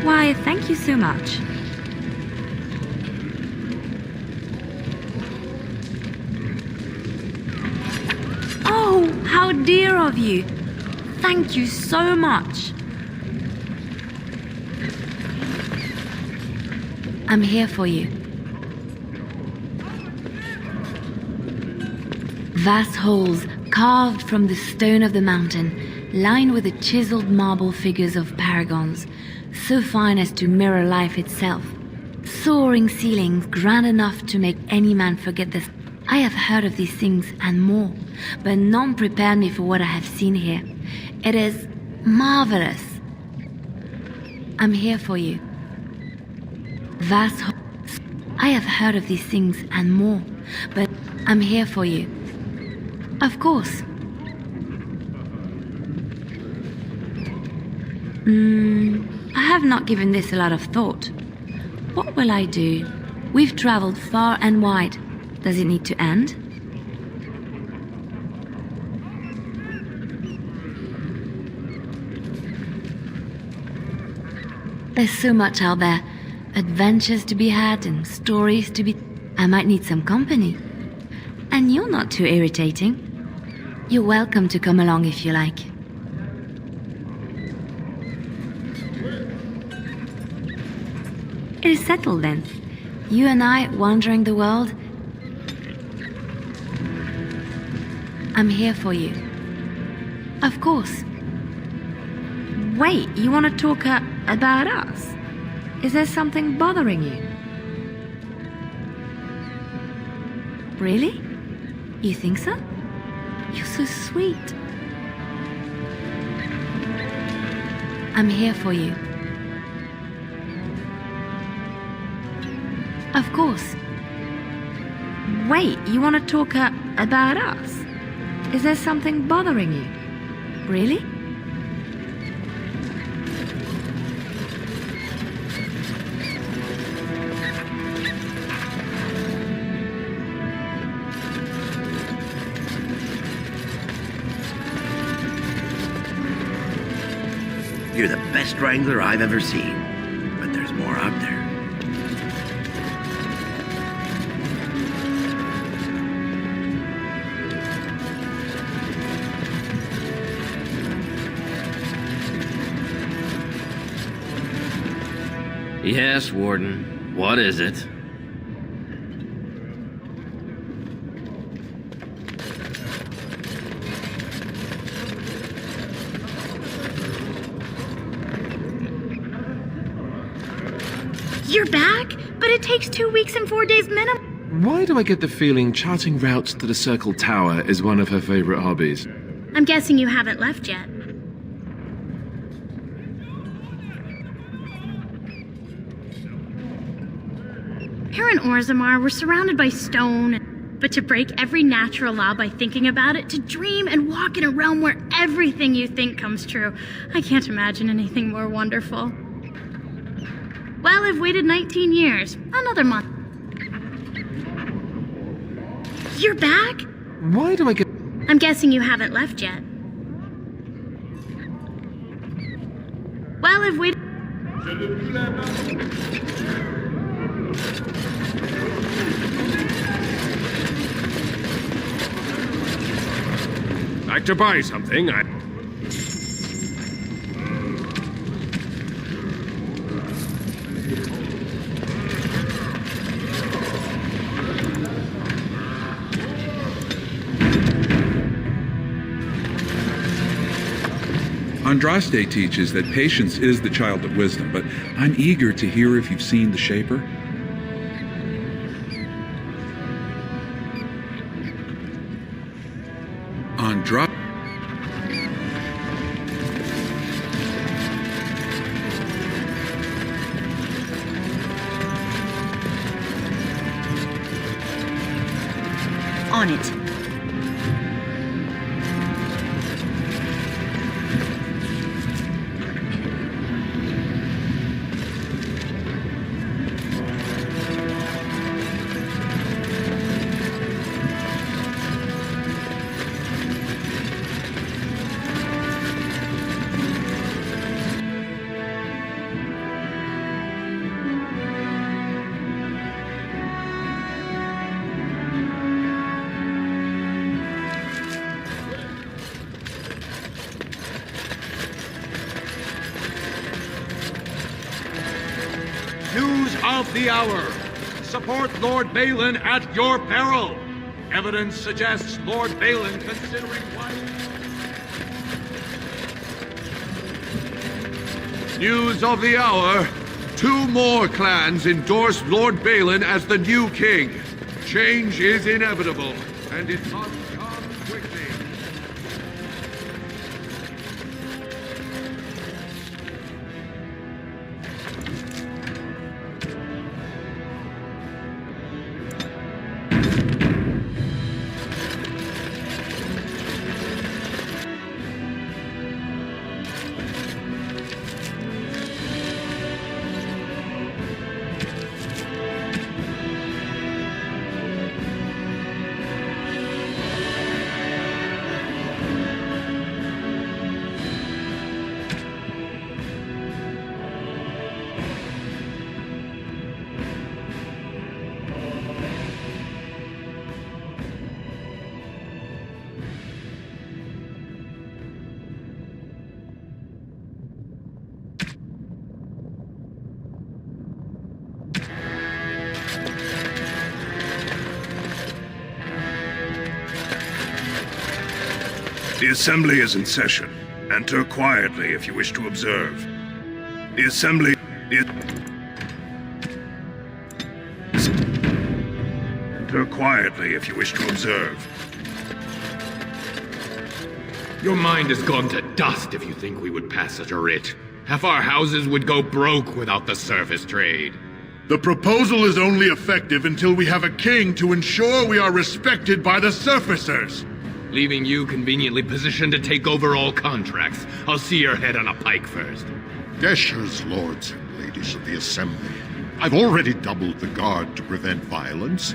Why, thank you so much. Oh, how dear of you. Thank you so much. I'm here for you. Vast halls carved from the stone of the mountain, lined with the chiseled marble figures of paragons, so fine as to mirror life itself. Soaring ceilings grand enough to make any man forget this. I have heard of these things and more, but none prepared me for what I have seen here. It is marvelous. I'm here for you. Vast halls. I have heard of these things and more, but I'm here for you. Of course. I have not given this a lot of thought. What will I do? We've traveled far and wide. Does it need to end? There's so much out there. Adventures to be had and stories to be... I might need some company. And you're not too irritating. You're welcome to come along if you like. It is settled then. You and I wandering the world. I'm here for you. Of course. Wait, you want to talk about us? Is there something bothering you? Really? You think so? You're so sweet. I'm here for you. Of course. Wait, you want to talk about us? Is there something bothering you? Really? You're the best wrangler I've ever seen, but there's more out there. Yes, Warden. What is it? You're back? But it takes 2 weeks and 4 days minimum. Why do I get the feeling charting routes to the Circle Tower is one of her favorite hobbies? I'm guessing you haven't left yet. Here in Orzammar, we're surrounded by stone, but to break every natural law by thinking about it, to dream and walk in a realm where everything you think comes true, I can't imagine anything more wonderful. Well, I've waited 19 years. Another month. You're back? Why do I get... I'm guessing you haven't left yet. Well, I've waited... Like to buy something, Andraste teaches that patience is the child of wisdom, but I'm eager to hear if you've seen the Shaper. Andraste... On it. News of the hour. Support Lord Bhelen at your peril. Evidence suggests Lord Bhelen considering News of the hour. 2 more clans endorse Lord Bhelen as the new king. Change is inevitable, and it must come quickly. The Assembly is in session. Enter quietly if you wish to observe. The Assembly is... Enter quietly if you wish to observe. Your mind has gone to dust if you think we would pass such a writ. Half our houses would go broke without the surface trade. The proposal is only effective until we have a king to ensure we are respected by the surfacers. Leaving you conveniently positioned to take over all contracts. I'll see your head on a pike first. Deshers, lords and ladies of the Assembly, I've already doubled the guard to prevent violence.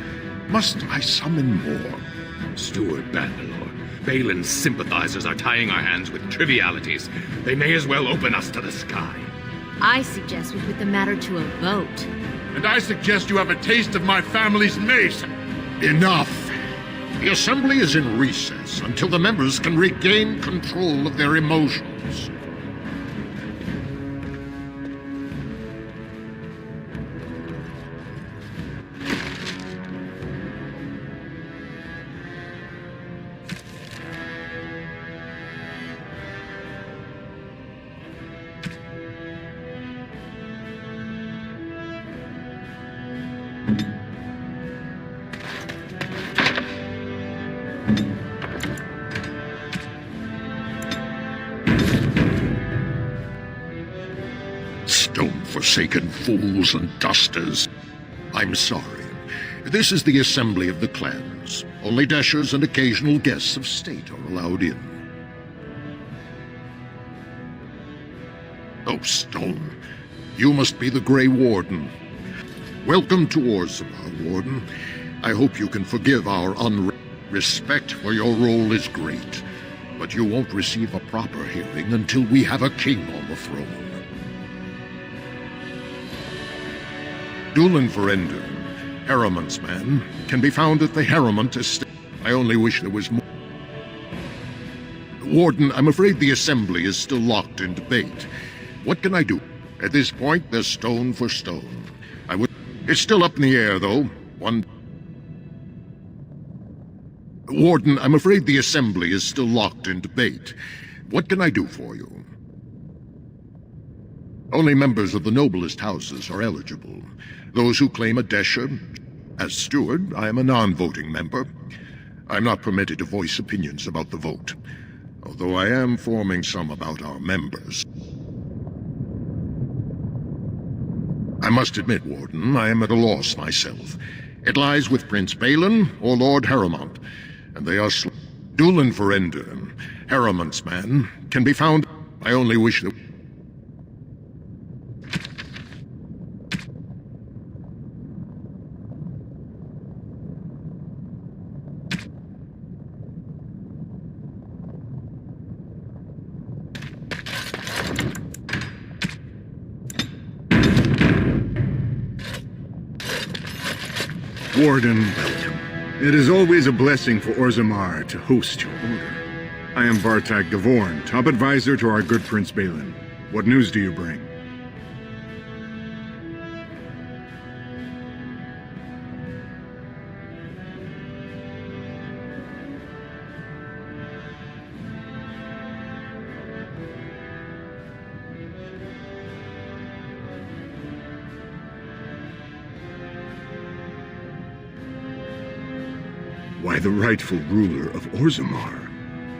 Must I summon more? Steward Bangalore, Bhelen's sympathizers are tying our hands with trivialities. They may as well open us to the sky. I suggest we put the matter to a vote. And I suggest you have a taste of my family's mace. Enough! The Assembly is in recess until the members can regain control of their emotions. forsaken fools and dusters. I'm sorry. This is the assembly of the clans. Only dashers and occasional guests of state are allowed in. Oh, Stone, you must be the Grey Warden. Welcome to Orzammar, Warden. I hope you can forgive our respect for your role is great, but you won't receive a proper hearing until we have a king on the throne. Dulin Verender, Harriman's man, can be found at the Harriman estate. I only wish there was more. Warden, I'm afraid the assembly is still locked in debate. What can I do? At this point, they're stone for stone. It's still up in the air, though. Warden, I'm afraid the assembly is still locked in debate. What can I do for you? Only members of the noblest houses are eligible. Those who claim a Desher. As steward, I am a non-voting member. I'm not permitted to voice opinions about the vote, although I am forming some about our members. I must admit, Warden, I am at a loss myself. It lies with Prince Bhelen or Lord Harrimont, and they are Dulin Verender, Harriman's man, can be found. I only wish that... Warden, welcome. It is always a blessing for Orzammar to host your order. I am Vartag Gavorn, top advisor to our good Prince Bhelen. What news do you bring? Why, the rightful ruler of Orzammar.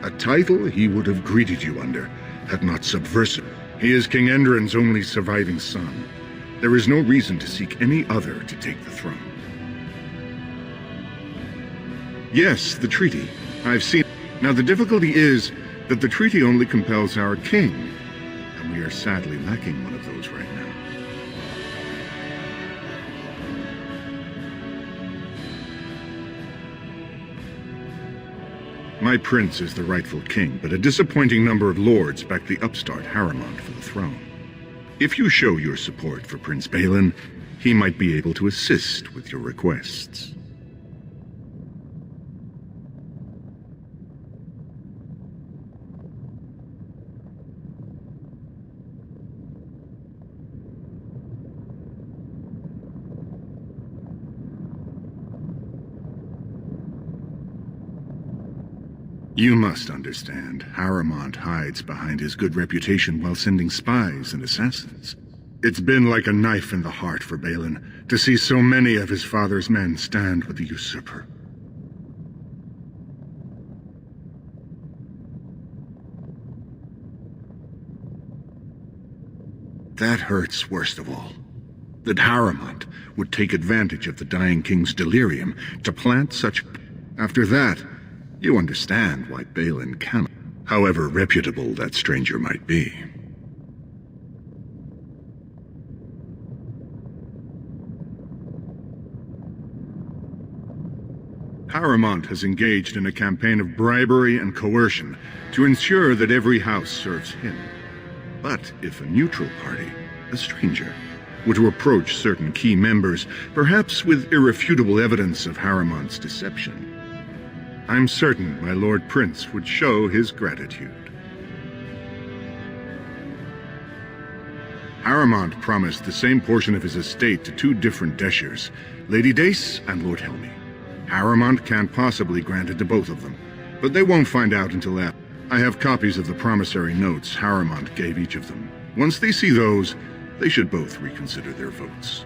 A title he would have greeted you under, had not subversive. He is King Endrin's only surviving son. There is no reason to seek any other to take the throne. Yes, the treaty. I've seen it. Now the difficulty is that the treaty only compels our king, and we are sadly lacking one of those right now. My prince is the rightful king, but a disappointing number of lords back the upstart Harrimont for the throne. If you show your support for Prince Bhelen, he might be able to assist with your requests. You must understand, Harrimont hides behind his good reputation while sending spies and assassins. It's been like a knife in the heart for Bhelen to see so many of his father's men stand with the usurper. That hurts worst of all. That Harrimont would take advantage of the dying king's delirium to plant such... After that, you understand why Bhelen cannot, however reputable that stranger might be. Harrimont has engaged in a campaign of bribery and coercion to ensure that every house serves him. But if a neutral party, a stranger, were to approach certain key members, perhaps with irrefutable evidence of Harrimont's deception, I'm certain my Lord Prince would show his gratitude. Harrimont promised the same portion of his estate to two different Deshers, Lady Dace and Lord Helmy. Harrimont can't possibly grant it to both of them, but they won't find out until after. I have copies of the promissory notes Harrimont gave each of them. Once they see those, they should both reconsider their votes.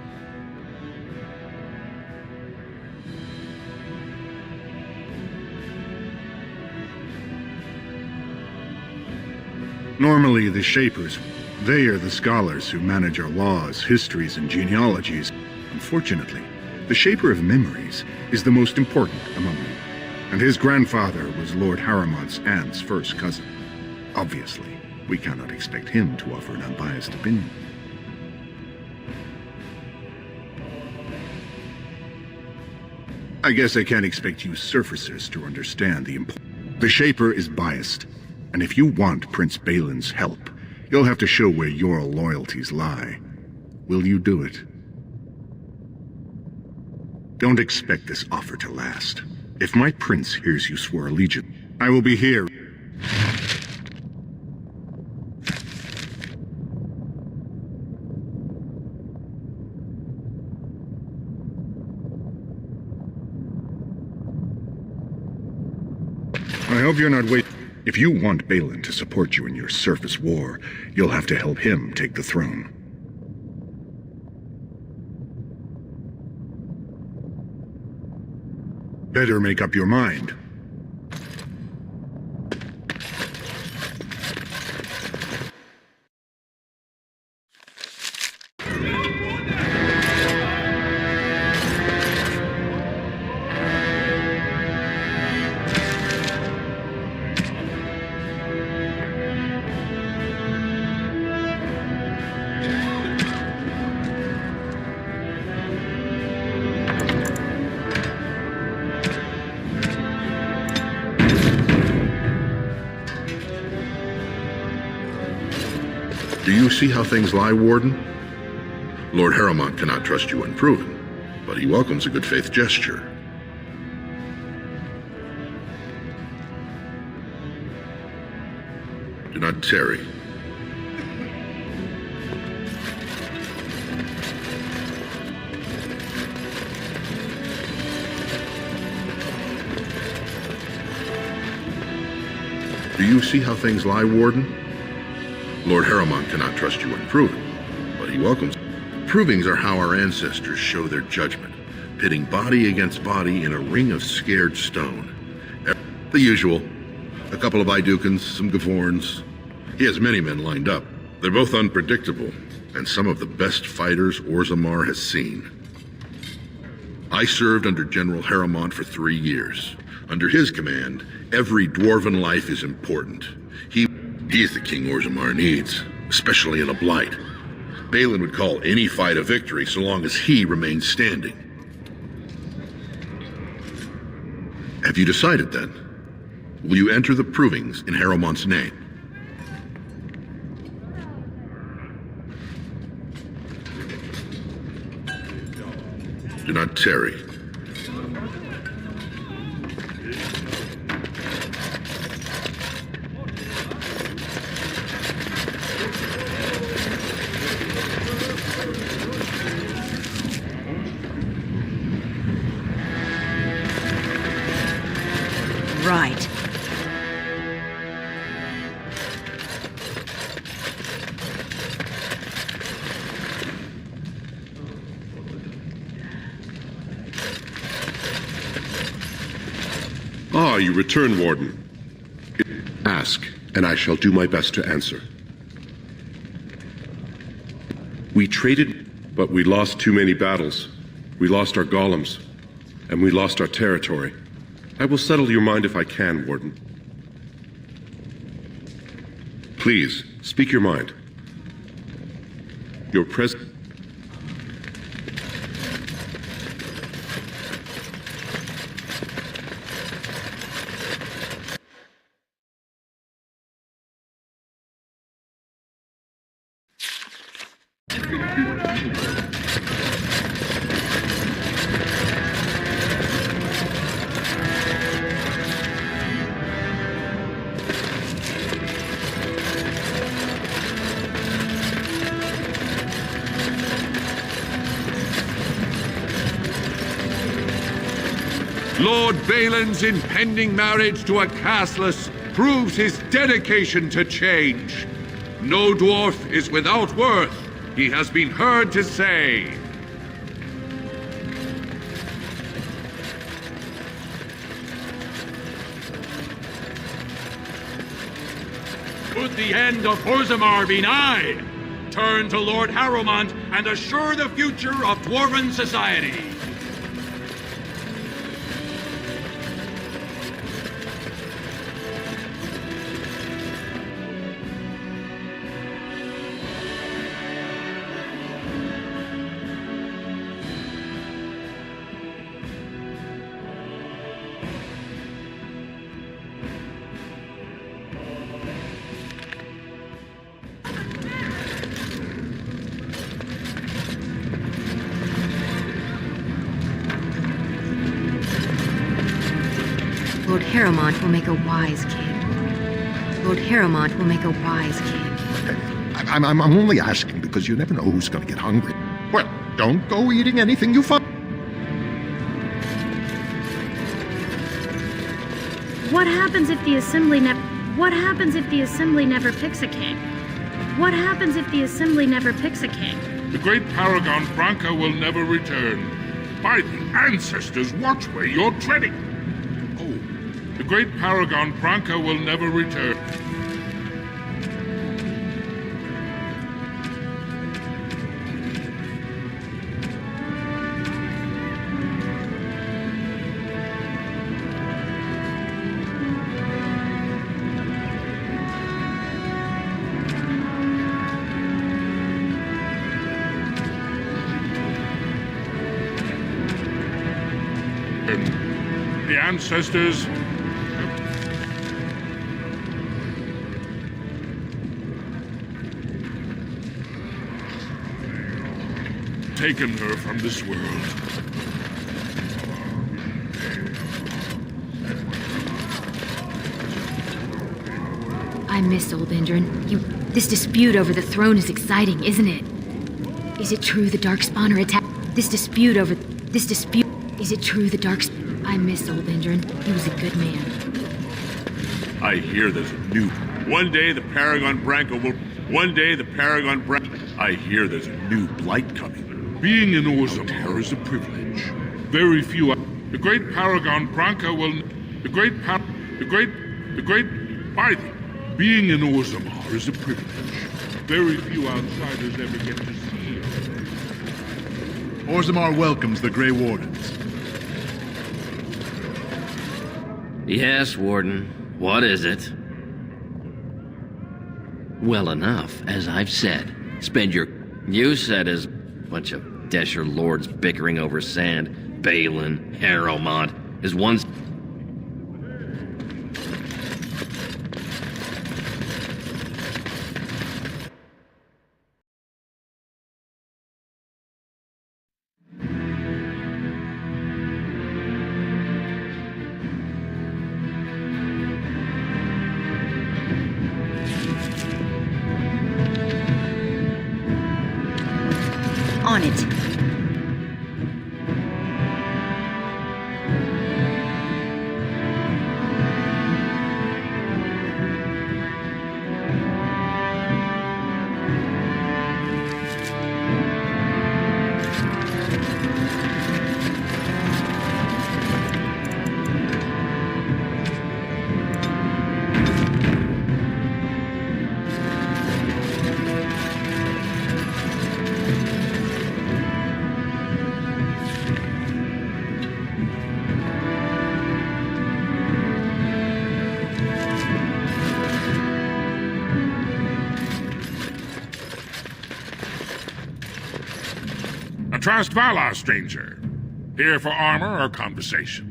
Normally, the Shapers, They are the scholars who manage our laws, histories, and genealogies. Unfortunately, the Shaper of Memories is the most important among them, and his grandfather was Lord Harrowmont's aunt's first cousin. Obviously, we cannot expect him to offer an unbiased opinion. I guess I can't expect you surfacers to understand the importance. The Shaper is biased, and if you want Prince Bhelen's help, you'll have to show where your loyalties lie. Will you do it? Don't expect this offer to last. If my prince hears you swore allegiance, I will be here. I hope you're not waiting. If you want Bhelen to support you in your surface war, you'll have to help him take the throne. Better make up your mind. Do you see how things lie, Warden? Lord Harrowmont cannot trust you unproven, but he welcomes a good faith gesture. Do not tarry. Do you see how things lie, Warden? Lord Harrowmont cannot trust you unproven, but he welcomes. Provings are how our ancestors show their judgment, pitting body against body in a ring of scared stone. The usual. A couple of Idukans, some Gavorns. He has many men lined up. They're both unpredictable, and some of the best fighters Orzammar has seen. I served under General Harrowmont for 3 years. Under his command, every dwarven life is important. He is the king Orzammar needs, especially in a blight. Bhelen would call any fight a victory so long as he remains standing. Have you decided then? Will you enter the provings in Harrowmont's name? Do not tarry. Right. Ah, you return, Warden. Ask, and I shall do my best to answer. We traded, but we lost too many battles. We lost our golems, and we lost our territory. I will settle your mind if I can, Warden. Please, speak your mind. Your presence. Lord Bhelen's impending marriage to a castless proves his dedication to change. No dwarf is without worth, he has been heard to say. Could the end of Orzammar be nigh? Turn to Lord Harrowmont and assure the future of Dwarven society. Lord Harrowmont will make a wise king. Lord Harrowmont will make a wise king. I'm only asking because you never know who's going to get hungry. Well, don't go eating anything you find. What happens if the assembly never picks a king? What happens if the assembly never picks a king? The great paragon Branca will never return. By the ancestors, watch where you're treading. Oh, the great paragon Branca will never return. The ancestors have taken her from this world. I miss Old Indran. This dispute over the throne is exciting, isn't it? Is it true the Darkspawner attacked? Is it true the Darkspawn? I miss Old Indran. He was a good man. I hear there's a new... One day the Paragon Branca will... I hear there's a new blight coming. Being in Orzammar is a privilege. Very few... The great Paragon Branca will... By the... Being in Orzammar is a privilege. Very few outsiders ever get to see it. Orzammar welcomes the Grey Wardens. Yes, Warden. What is it? Well enough, as I've said. Spend your... You said as... Bunch of Desher lords bickering over sand. Bhelen, Harrowmont, is one... On it. Trust Valar, stranger. Here for armor or conversation?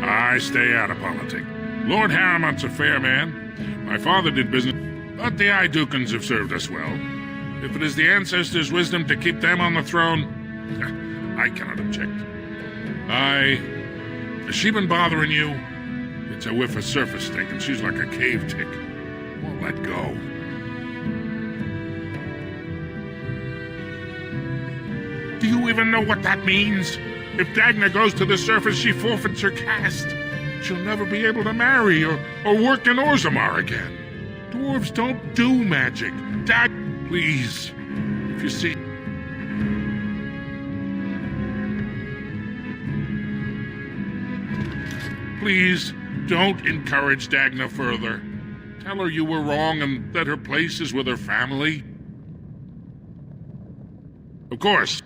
I stay out of politics. Lord Harrowmont's a fair man. My father did business, but the Idukans have served us well. If it is the ancestors' wisdom to keep them on the throne, I cannot object. Has she been bothering you? It's a whiff of surface stink, and she's like a cave tick. Won't let go. Do you even know what that means? If Dagna goes to the surface, she forfeits her caste. She'll never be able to marry or work in Orzammar again. Dwarves don't do magic. Please, if you see... Please, don't encourage Dagna further. Tell her you were wrong and that her place is with her family. Of course.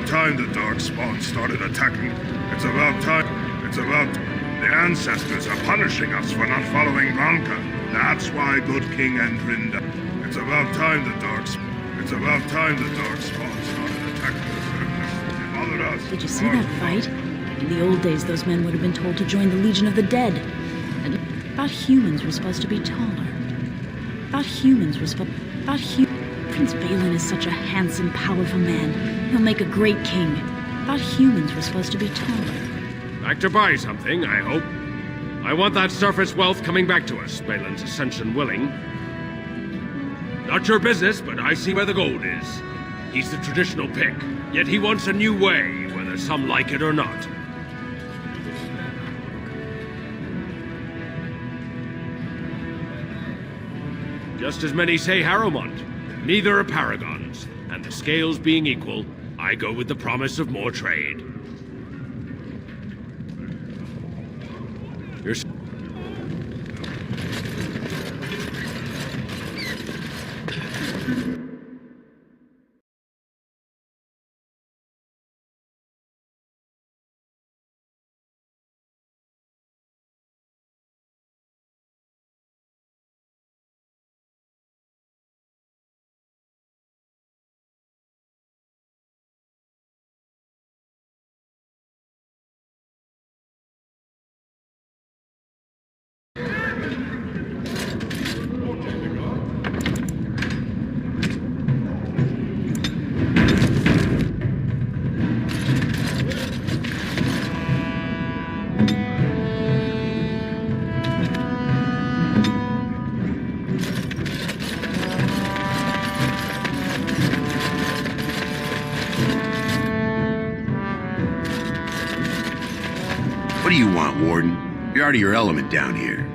Time the Darkspawn started attacking. It's about time. The ancestors are punishing us for not following Blanca. That's why good King Endrinda. It's about time the Darkspawn started attacking the surface. They bothered us. Did you see that fight? In the old days, those men would have been told to join the Legion of the Dead. And thought humans were supposed to be taller. Prince Bhelen is such a handsome, powerful man. He'll make a great king. Thought humans were supposed to be taller. Back to buy something, I hope. I want that surface wealth coming back to us, Bhelen's ascension willing. Not your business, but I see where the gold is. He's the traditional pick, yet he wants a new way, whether some like it or not. Just as many say Harrowmont. Neither are paragons, and the scales being equal, I go with the promise of more trade. You're... What do you want, Warden? You're out of your element down here.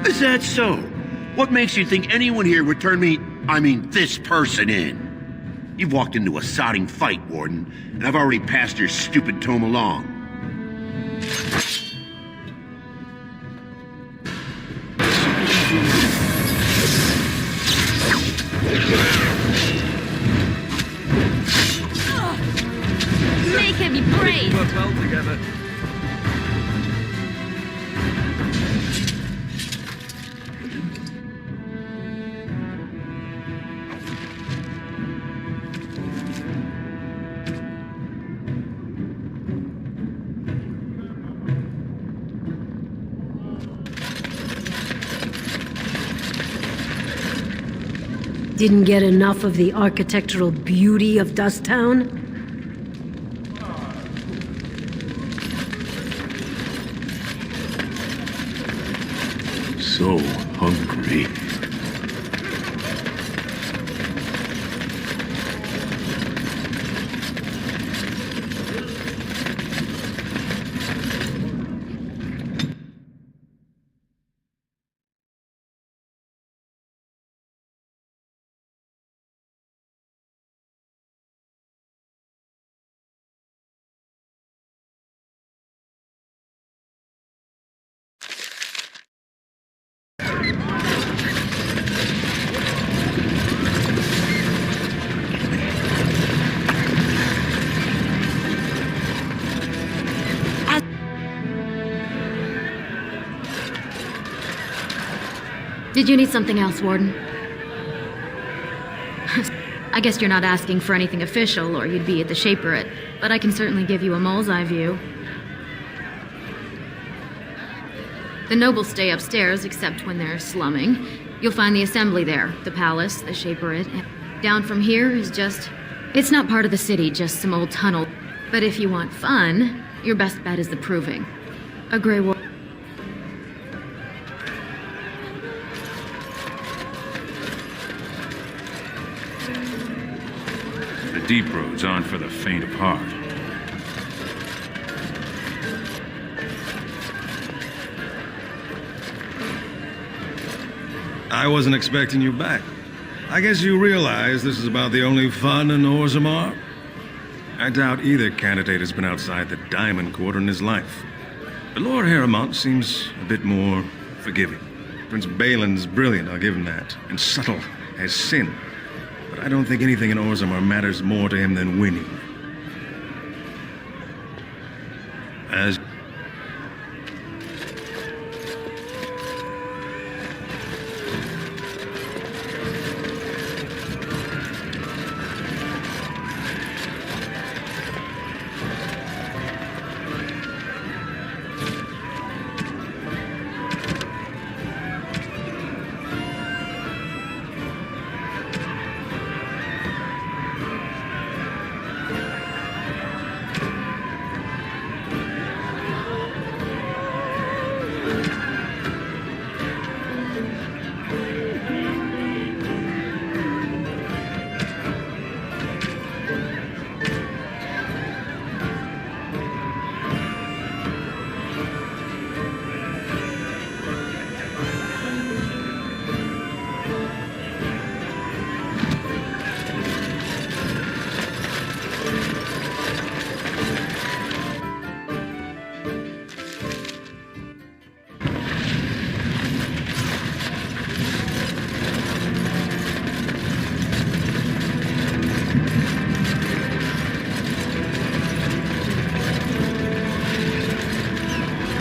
Is that so? What makes you think anyone here would turn this person in? You've walked into a sodding fight, Warden, and I've already passed your stupid tome along. Make him be brave! Work well together. Didn't get enough of the architectural beauty of Dusttown? So hungry. Did you need something else, Warden? I guess you're not asking for anything official, or you'd be at the Shaperate, but I can certainly give you a mole's eye view. The nobles stay upstairs, except when they're slumming. You'll find the assembly there, the palace, the Shaperate. Down from here is just... It's not part of the city, just some old tunnel. But if you want fun, your best bet is the Proving. A Grey War... The deep roads aren't for the faint of heart. I wasn't expecting you back. I guess you realize this is about the only fun in Orzammar? I doubt either candidate has been outside the Diamond Court in his life. But Lord Harrowmont seems a bit more forgiving. Prince Bhelen's brilliant, I'll give him that, and subtle as sin. But I don't think anything in Orzammar matters more to him than winning. As...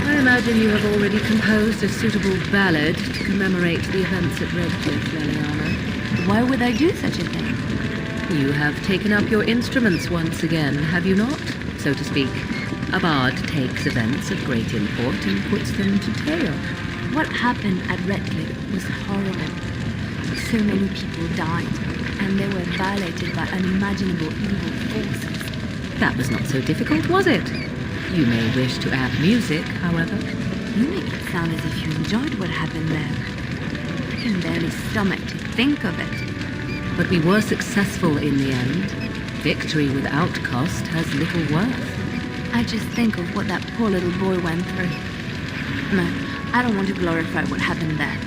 I imagine you have already composed a suitable ballad to commemorate the events at Redcliffe, Leliana. Why would I do such a thing? You have taken up your instruments once again, have you not? So to speak. A bard takes events of great import and puts them to tale. What happened at Redcliffe was horrible. So many people died, and they were violated by unimaginable evil forces. That was not so difficult, was it? You may wish to add music, however. You make it sound as if you enjoyed what happened there. I can barely stomach to think of it. But we were successful in the end. Victory without cost has little worth. I just think of what that poor little boy went through. No, I don't want to glorify what happened there.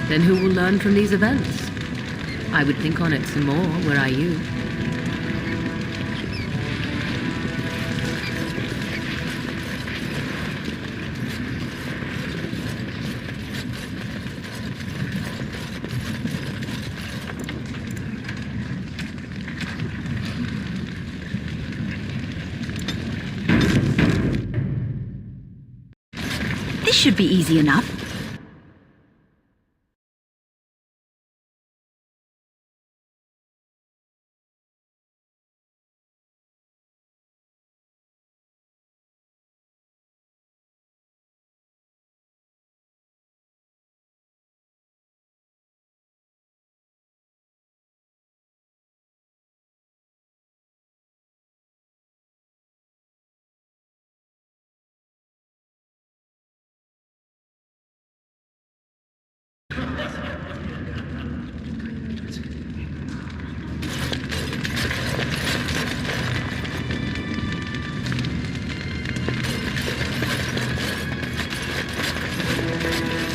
Then who will learn from these events? I would think on it some more, were I you. This should be easy enough.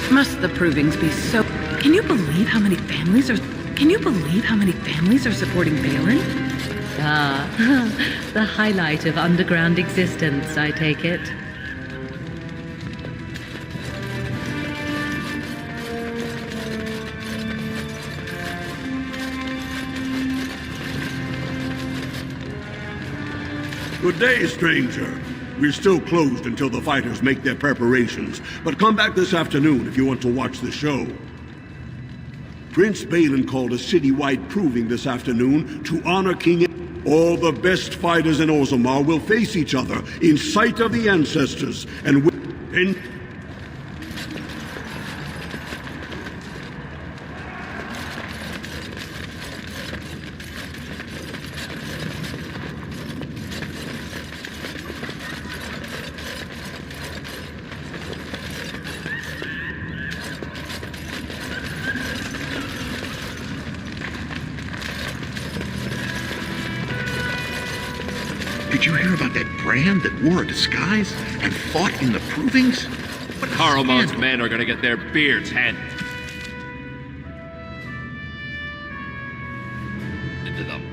Must the provings be so... Can you believe how many families are... Can you believe how many families are supporting Bhelen? Ah, the highlight of underground existence, I take it. Good day, stranger. We're still closed until the fighters make their preparations, but come back this afternoon if you want to watch the show. Prince Bhelen called a citywide proving this afternoon to honor King. All the best fighters in Orzammar will face each other in sight of the ancestors, and Did you hear about that brand that wore a disguise and fought in the provings? What Haromont's men are gonna get their beards handed. Into them.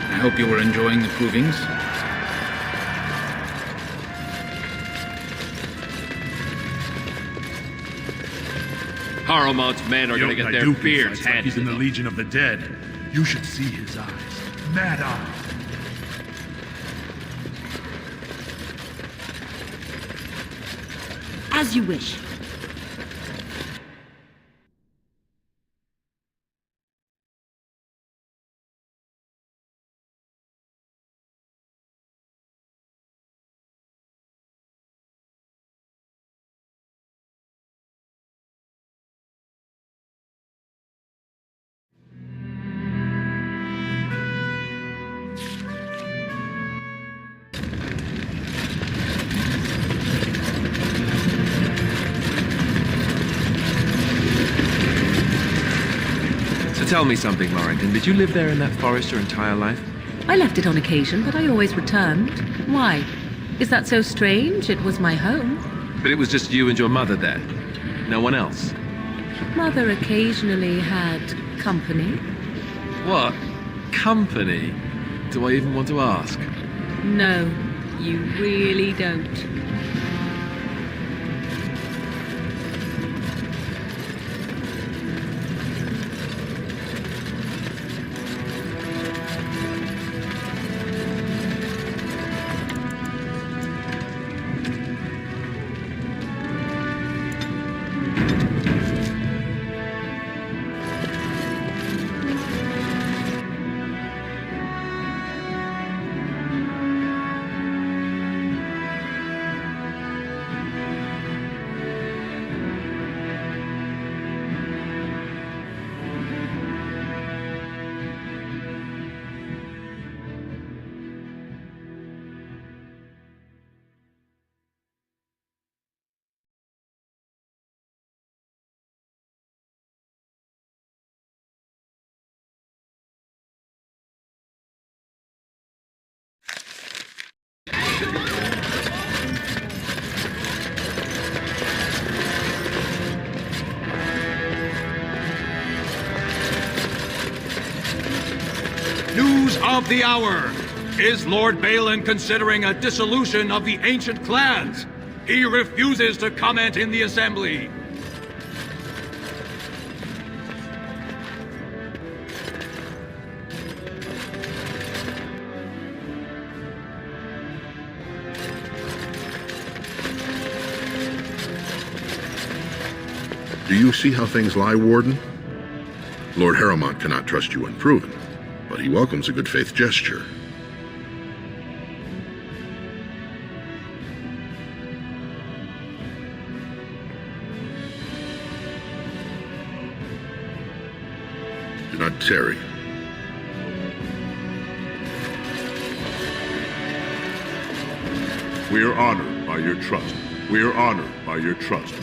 I hope you were enjoying the provings. Haromont's men are gonna get their beards like handed he's in to the them. Legion of the Dead. You should see his eyes. Mad eyes. As you wish. Tell me something, Laurington. Did you live there in that forest your entire life? I left it on occasion, but I always returned. Why? Is that so strange? It was my home. But it was just you and your mother there. No one else. Mother occasionally had company. What? Company? Do I even want to ask? No, you really don't. News of the hour. Is Lord Bhelen considering a dissolution of the ancient clans? He refuses to comment in the assembly. Do you see how things lie, Warden? Lord Harrowmont cannot trust you unproven, but he welcomes a good faith gesture. Do not tarry. We are honored by your trust. We are honored by your trust.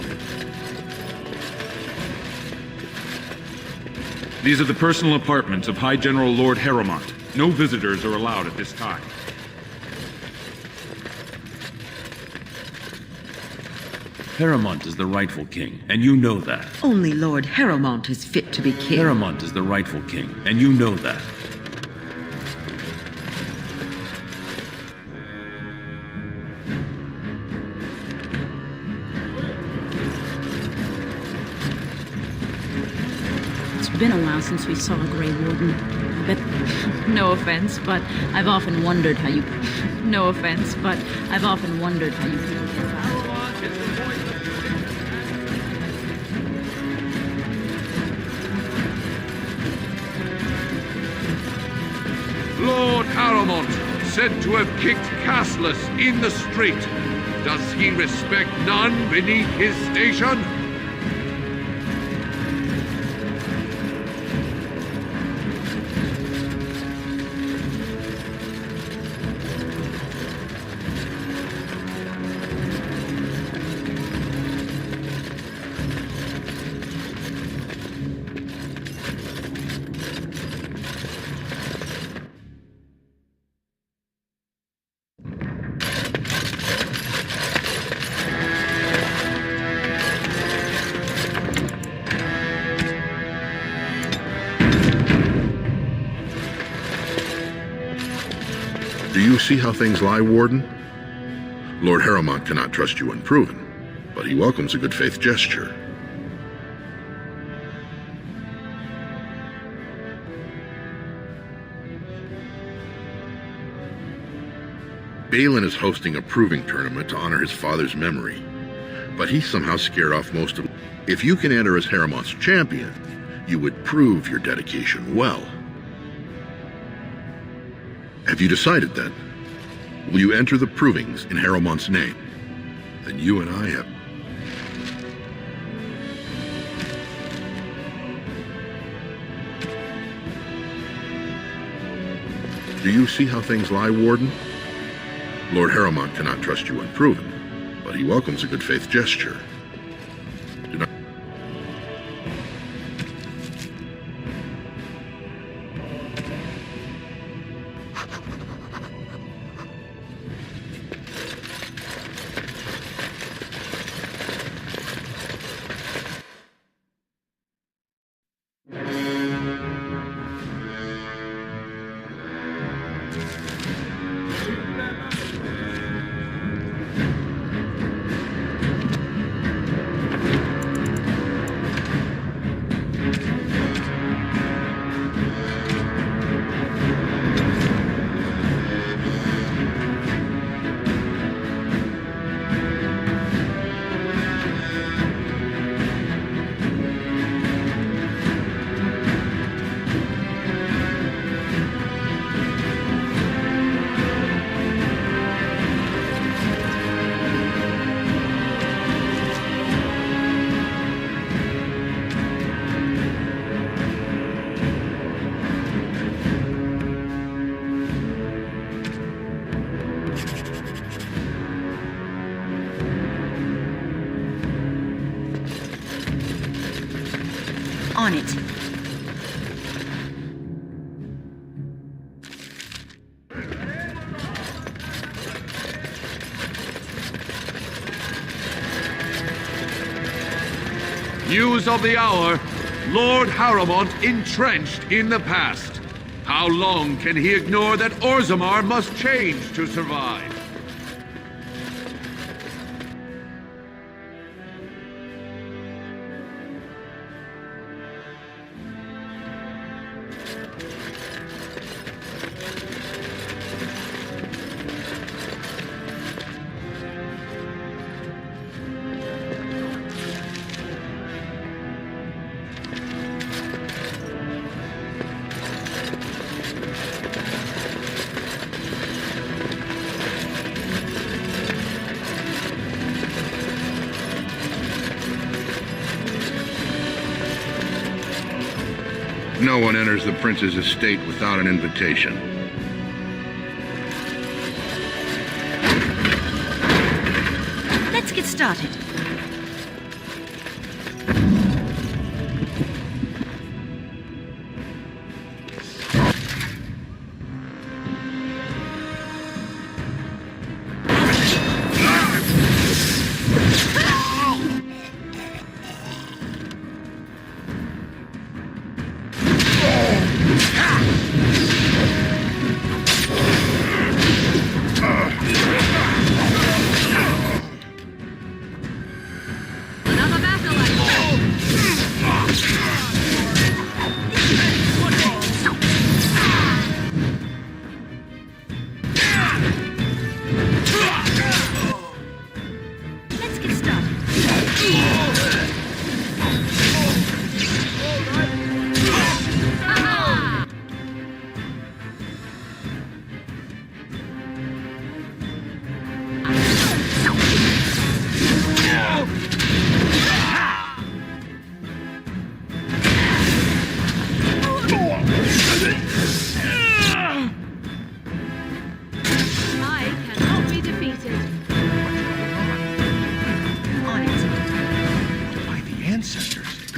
These are the personal apartments of High General Lord Harrowmont. No visitors are allowed at this time. Harrowmont is the rightful king, and you know that. Only Lord Harrowmont is fit to be king. Harrowmont is the rightful king, and you know that. It's been a while since we saw a Grey Warden. I bet. No offense, but I've often wondered how you. No offense, but I've often wondered how you people get by. Lord Harrowmont, said to have kicked castless in the street. Does he respect none beneath his station? Do you see how things lie, Warden? Lord Harrowmont cannot trust you unproven, but he welcomes a good faith gesture. Bhelen is hosting a proving tournament to honor his father's memory, but he somehow scared off most of them. If you can enter as Harrowmont's champion, you would prove your dedication well. Have you decided then? Will you enter the provings in Harrowmont's name? Then you and I have... Do you see how things lie, Warden? Lord Harrowmont cannot trust you unproven, but he welcomes a good faith gesture. Do not... On it. News of the hour. Lord Harrowmont entrenched in the past. How long can he ignore that Orzammar must change to survive? No one enters the prince's estate without an invitation. Let's get started.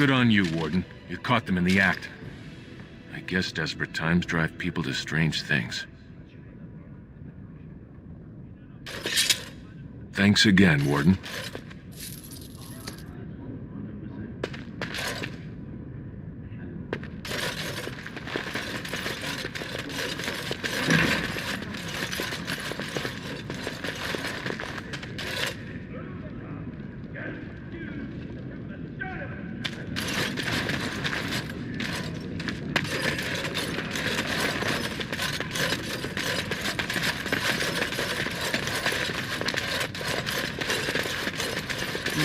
Good on you, Warden. You caught them in the act. I guess desperate times drive people to strange things. Thanks again, Warden.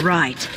Right.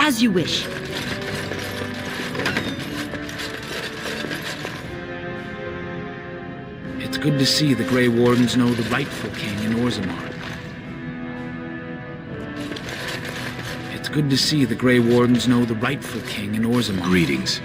As you wish. It's good to see the Grey Wardens know the rightful king in Orzammar. It's good to see the Grey Wardens know the rightful king in Orzammar. Greetings.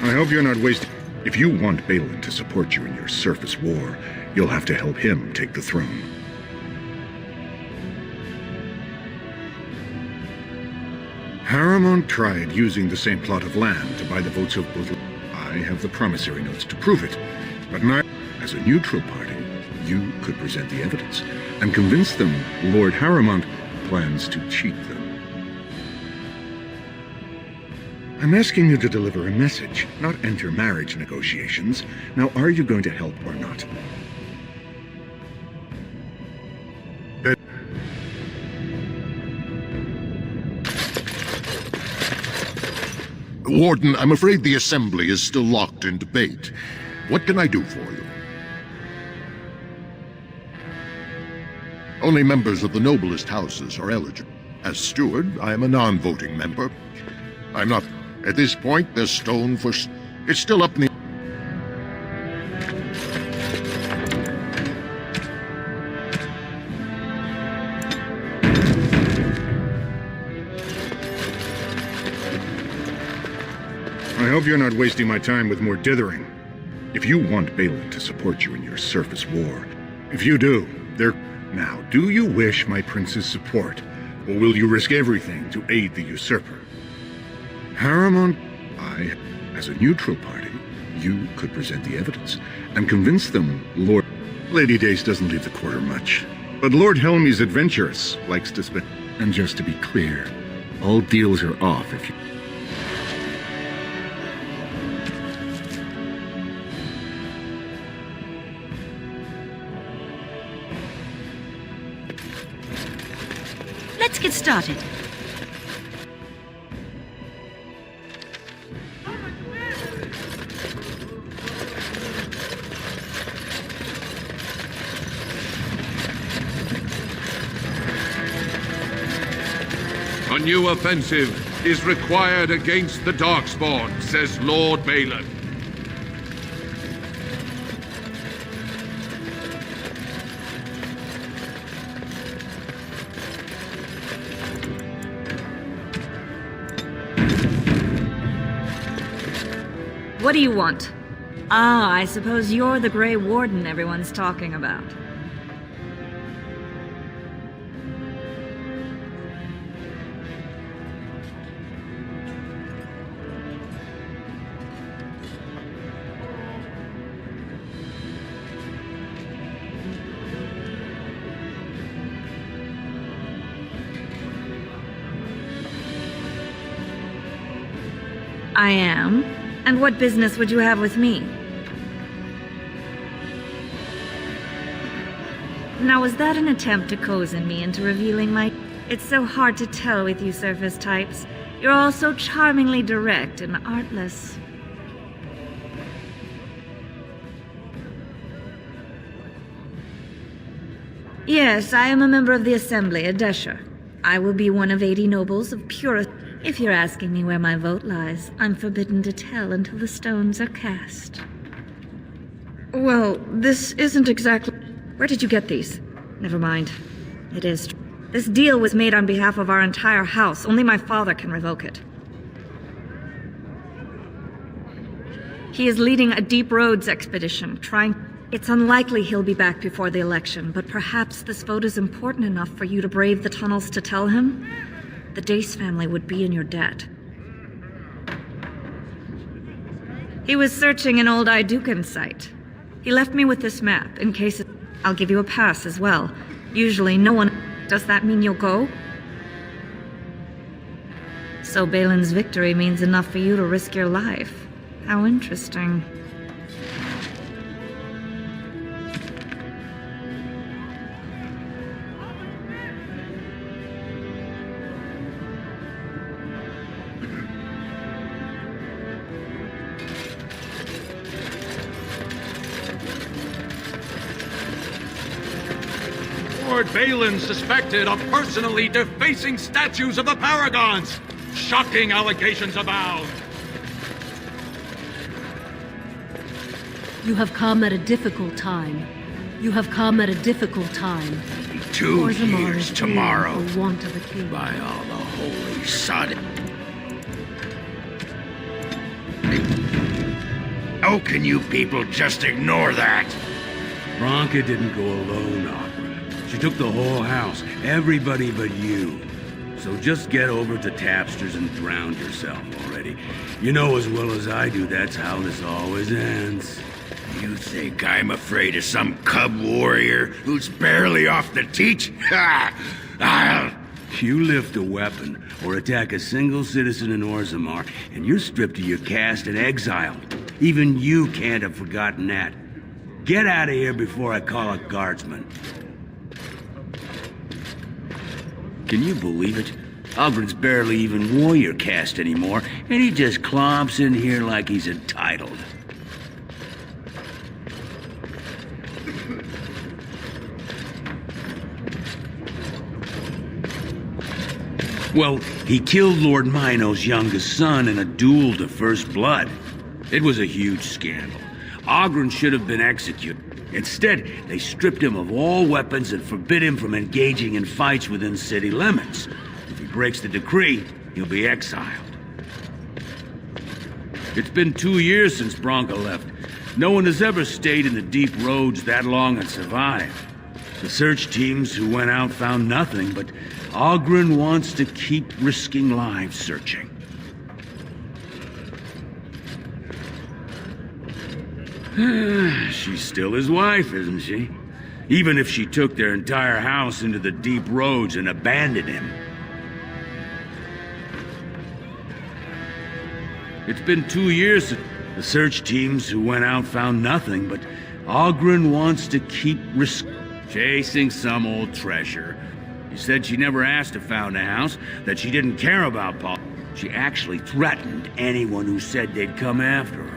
I hope you're not wasting... If you want Bhelen to support you in your surface war, you'll have to help him take the throne. Haramond tried using the same plot of land to buy the votes of both... I have the promissory notes to prove it. But now, as a neutral party, you could present the evidence and convince them Lord Haramond plans to cheat them. I'm asking you to deliver a message, not enter marriage negotiations. Now, are you going to help or not? Warden, I'm afraid the Assembly is still locked in debate. What can I do for you? Only members of the noblest houses are eligible. As steward, I am a non-voting member. I'm not... At this point, the stone for... It's still up in the... I hope you're not wasting my time with more dithering. If you want Bhelen to support you in your surface war, if you do, there... Now, do you wish my prince's support, or will you risk everything to aid the usurper? Haramond, as a neutral party, you could present the evidence and convince them Lord... Lady Dace doesn't leave the quarter much, but Lord Helmy's adventurous, likes to spend... And just to be clear, all deals are off if you... Let's get started. A new offensive is required against the Darkspawn, says Lord Bhelen. What do you want? Ah, I suppose you're the Grey Warden everyone's talking about. I am. And what business would you have with me? Now, was that an attempt to cozen me into revealing my... It's so hard to tell with you surface types. You're all so charmingly direct and artless. Yes, I am a member of the Assembly, a Desher. I will be one of 80 nobles of purest... If you're asking me where my vote lies, I'm forbidden to tell until the stones are cast. Well, this isn't exactly... Where did you get these? Never mind. It is. This deal was made on behalf of our entire house. Only my father can revoke it. He is leading a deep roads expedition, trying... It's unlikely he'll be back before the election, but perhaps this vote is important enough for you to brave the tunnels to tell him? The Dace family would be in your debt. He was searching an old Idukan site. He left me with this map, in case I'll give you a pass as well. Usually no one... Does that mean you'll go? So Bhelen's victory means enough for you to risk your life. How interesting. Lord Bhelen suspected of personally defacing statues of the Paragons. Shocking allegations abound. You have come at a difficult time. You have come at a difficult time. 2 Orzammar years is tomorrow. ill for want of a king. By all the holy sod. How can you people just ignore that? Bronca didn't go alone, Opera. She took the whole house, everybody but you. So just get over to Tapster's and drown yourself already. You know as well as I do that's how this always ends. You think I'm afraid of some cub warrior who's barely off the teat? Ha! You lift a weapon or attack a single citizen in Orzammar, and you're stripped of your caste and exiled. Even you can't have forgotten that. Get out of here before I call a guardsman. Can you believe it? Ogren's barely even warrior caste anymore, and he just clomps in here like he's entitled. Well, he killed Lord Mino's youngest son in a duel to first blood. It was a huge scandal. Ogren should have been executed. Instead, they stripped him of all weapons and forbid him from engaging in fights within city limits. If he breaks the decree, he'll be exiled. It's been 2 years since Bronca left. No one has ever stayed in the deep roads that long and survived. The search teams who went out found nothing, but Ogren wants to keep risking lives searching. She's still his wife, isn't she? Even if she took their entire house into the deep roads and abandoned him. It's been 2 years since the search teams who went out found nothing, but Ogren wants to keep chasing some old treasure. She said she never asked to found a house, that she didn't care about Paul. She actually threatened anyone who said they'd come after her.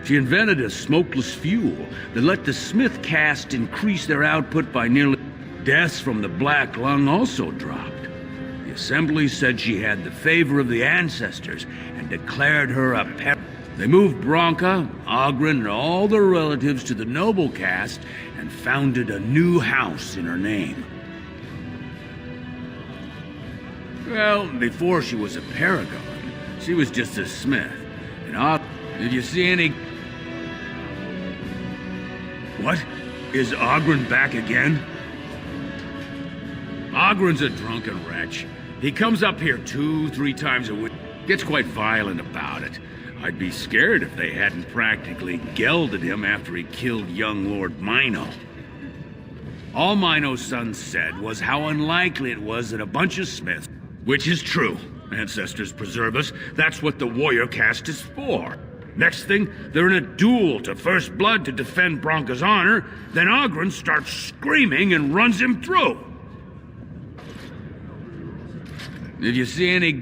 She invented a smokeless fuel that let the Smith caste increase their output by nearly... Deaths from the Black Lung also dropped. The Assembly said she had the favor of the ancestors and declared her a pet. They moved Bronca, Ogren, and all their relatives to the noble caste and founded a new house in her name. Well, before she was a paragon, she was just a smith. And did you see any... What? Is Ogren back again? Ogren's a drunken wretch. He comes up here 2-3 times a week. Gets quite violent about it. I'd be scared if they hadn't practically gelded him after he killed young Lord Mino. All Mino's son said was how unlikely it was that a bunch of smiths... Which is true. Ancestors preserve us. That's what the warrior caste is for. Next thing, they're in a duel to first blood to defend Bronca's honor. Then Ogren starts screaming and runs him through. Did you see any...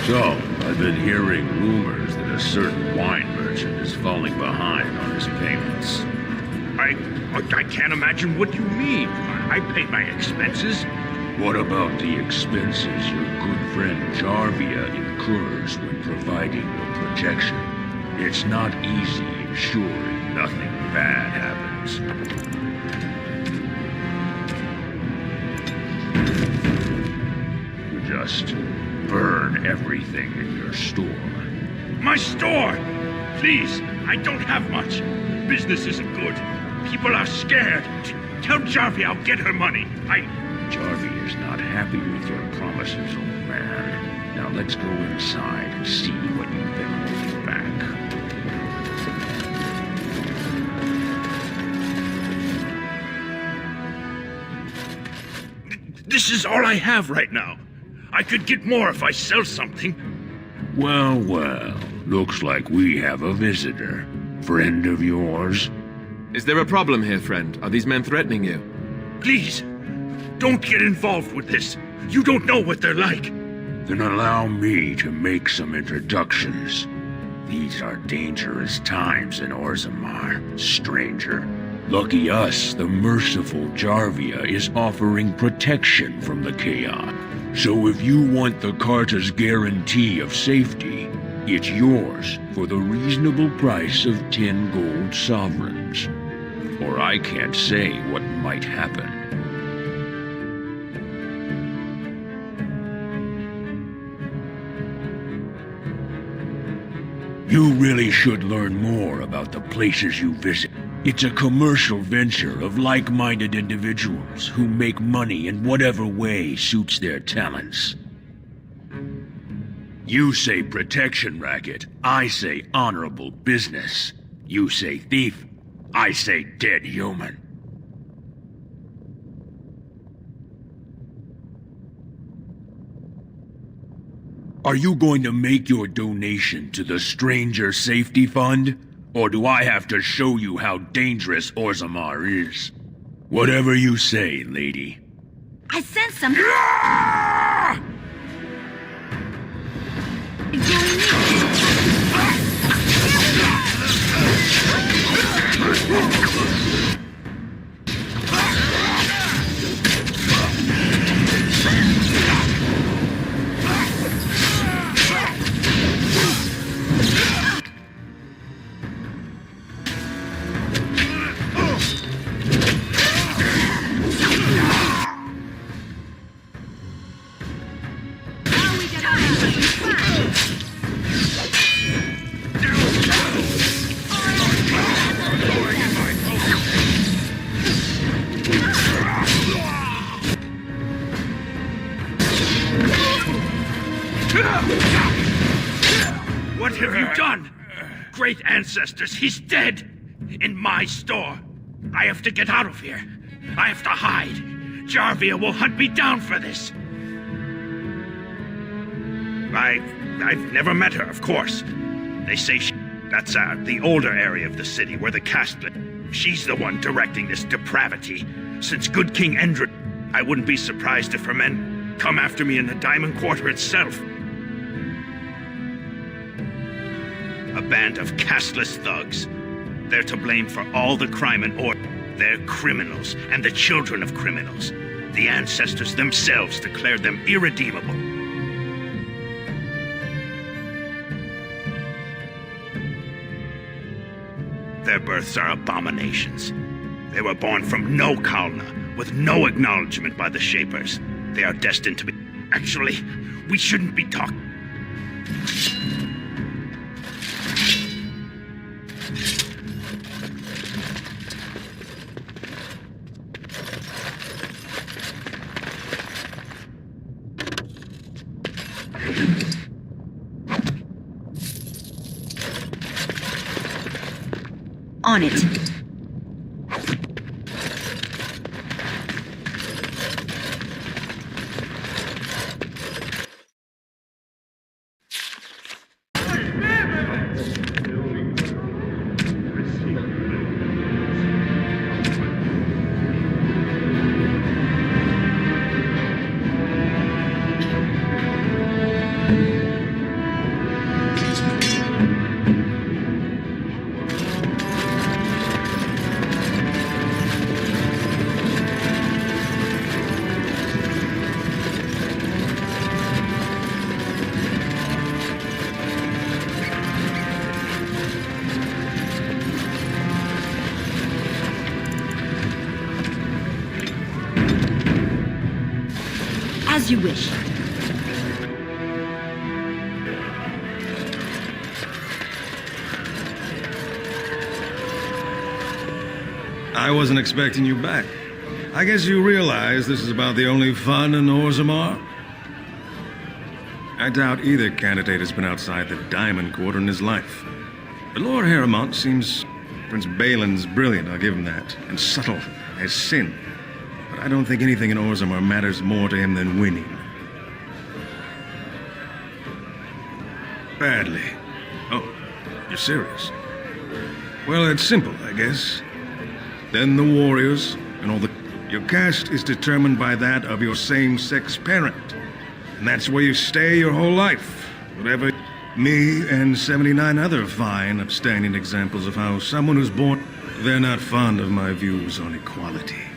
So, I've been hearing rumors that a certain wine merchant is falling behind on his payments. I can't imagine what you mean. I paid my expenses. What about the expenses your good friend Jarvia incurs when providing your protection? It's not easy ensuring nothing bad happens. You just burn everything in your store. My store! Please, I don't have much. Business isn't good. People are scared. Tell Jarvia I'll get her money. Jarvia is not happy with your promises, old man. Now let's go inside and see what you've been holding back. This is all I have right now. I could get more if I sell something. Well, well. Looks like we have a visitor. Friend of yours? Is there a problem here, friend? Are these men threatening you? Please, don't get involved with this. You don't know what they're like. Then allow me to make some introductions. These are dangerous times in Orzammar, stranger. Lucky us, the merciful Jarvia is offering protection from the chaos. So if you want the Carta's guarantee of safety, it's yours for the reasonable price of 10 gold sovereigns. Or I can't say what might happen. You really should learn more about the places you visit. It's a commercial venture of like-minded individuals who make money in whatever way suits their talents. You say protection racket, I say honorable business. You say thief, I say dead human. Are you going to make your donation to the Stranger Safety Fund? Or do I have to show you how dangerous Orzammar is? Whatever you say, lady. I sense some... What have you done? Great ancestors, he's dead! In my store. I have to get out of here. I have to hide. Jarvia will hunt me down for this. I've never met her, of course. They say that's the older area of the city where the cast live. She's the one directing this depravity. Since good King Endred, I wouldn't be surprised if her men come after me in the Diamond Quarter itself. A band of castless thugs. They're to blame for all the crime and order. They're criminals, and the children of criminals. The ancestors themselves declared them irredeemable. Their births are abominations. They were born from no Kalna, with no acknowledgement by the Shapers. They are destined to be... Actually, we shouldn't be talking... On it. As you wish. I wasn't expecting you back. I guess you realize this is about the only fun in Orzammar? I doubt either candidate has been outside the Diamond Quarter in his life. But Lord Harrowmont seems... Prince Bhelen's brilliant, I'll give him that, and subtle as sin. But I don't think anything in Orzammar matters more to him than winning. Badly. Oh, you're serious? Well, it's simple, I guess. Then the warriors, and all the... Your caste is determined by that of your same-sex parent. And that's where you stay your whole life. Whatever... Me and 79 other fine, upstanding examples of how someone who's born... They're not fond of my views on equality.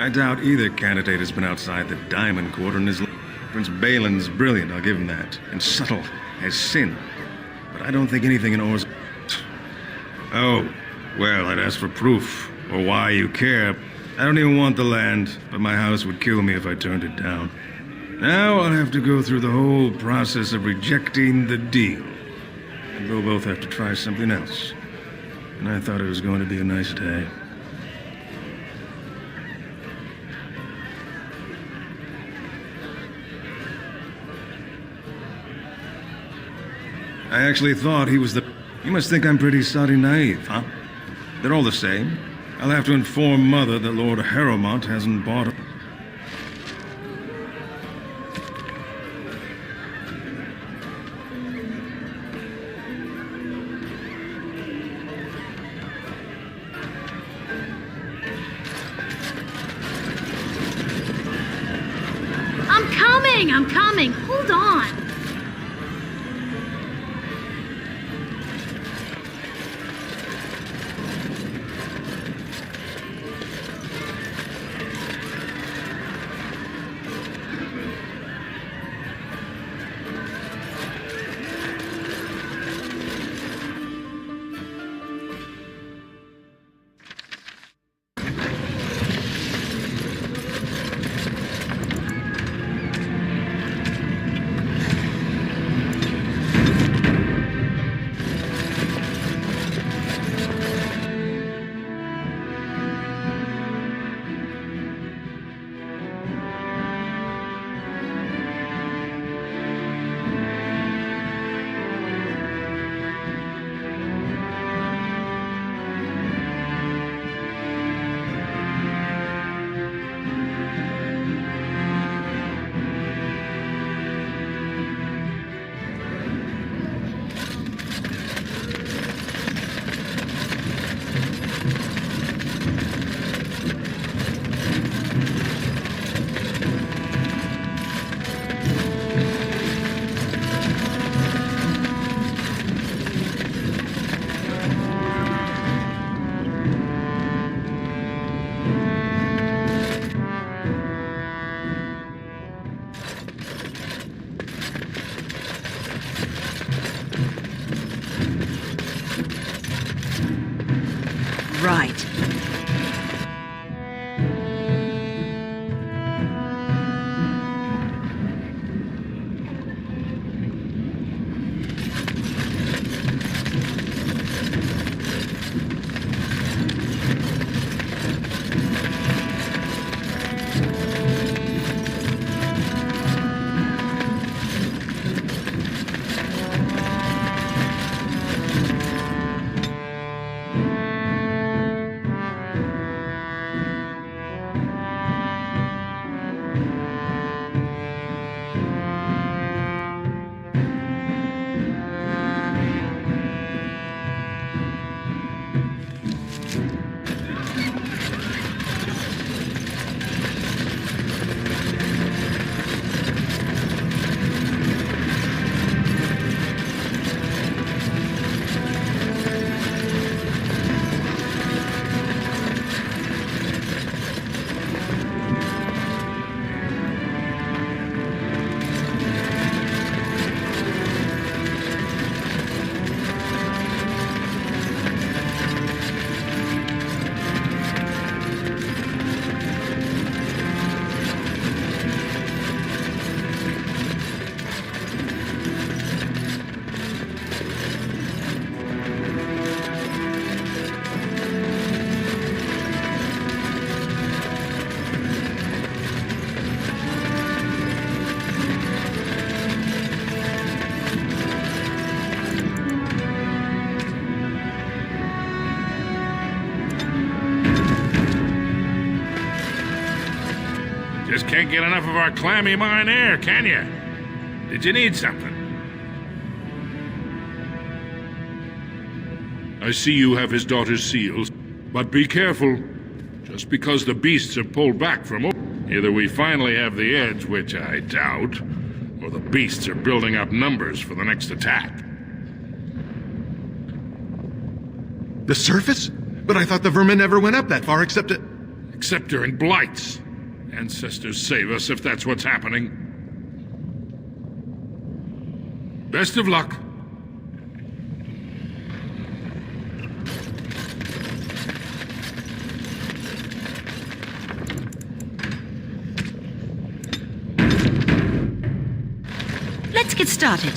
I doubt either candidate has been outside the Diamond Quarter in his life. Prince Bhelen's brilliant, I'll give him that, and subtle as sin. But I don't think anything in Orzammar... Oh, well, I'd ask for proof, or why you care. I don't even want the land, but my house would kill me if I turned it down. Now I'll have to go through the whole process of rejecting the deal. And we'll both have to try something else. And I thought it was going to be a nice day. I actually thought he was the... You must think I'm pretty soddy naive, huh? They're all the same. I'll have to inform Mother that Lord Harrowmont hasn't bought a... I'm coming! Hold on! can't get enough of our clammy mine air, can you? Did you need something? I see you have his daughter's seals, but be careful. Just because the beasts have pulled back from either we finally have the edge, which I doubt, or the beasts are building up numbers for the next attack. The surface? But I thought the vermin never went up that far except during blights. Ancestors save us if that's what's happening. Best of luck. Let's get started.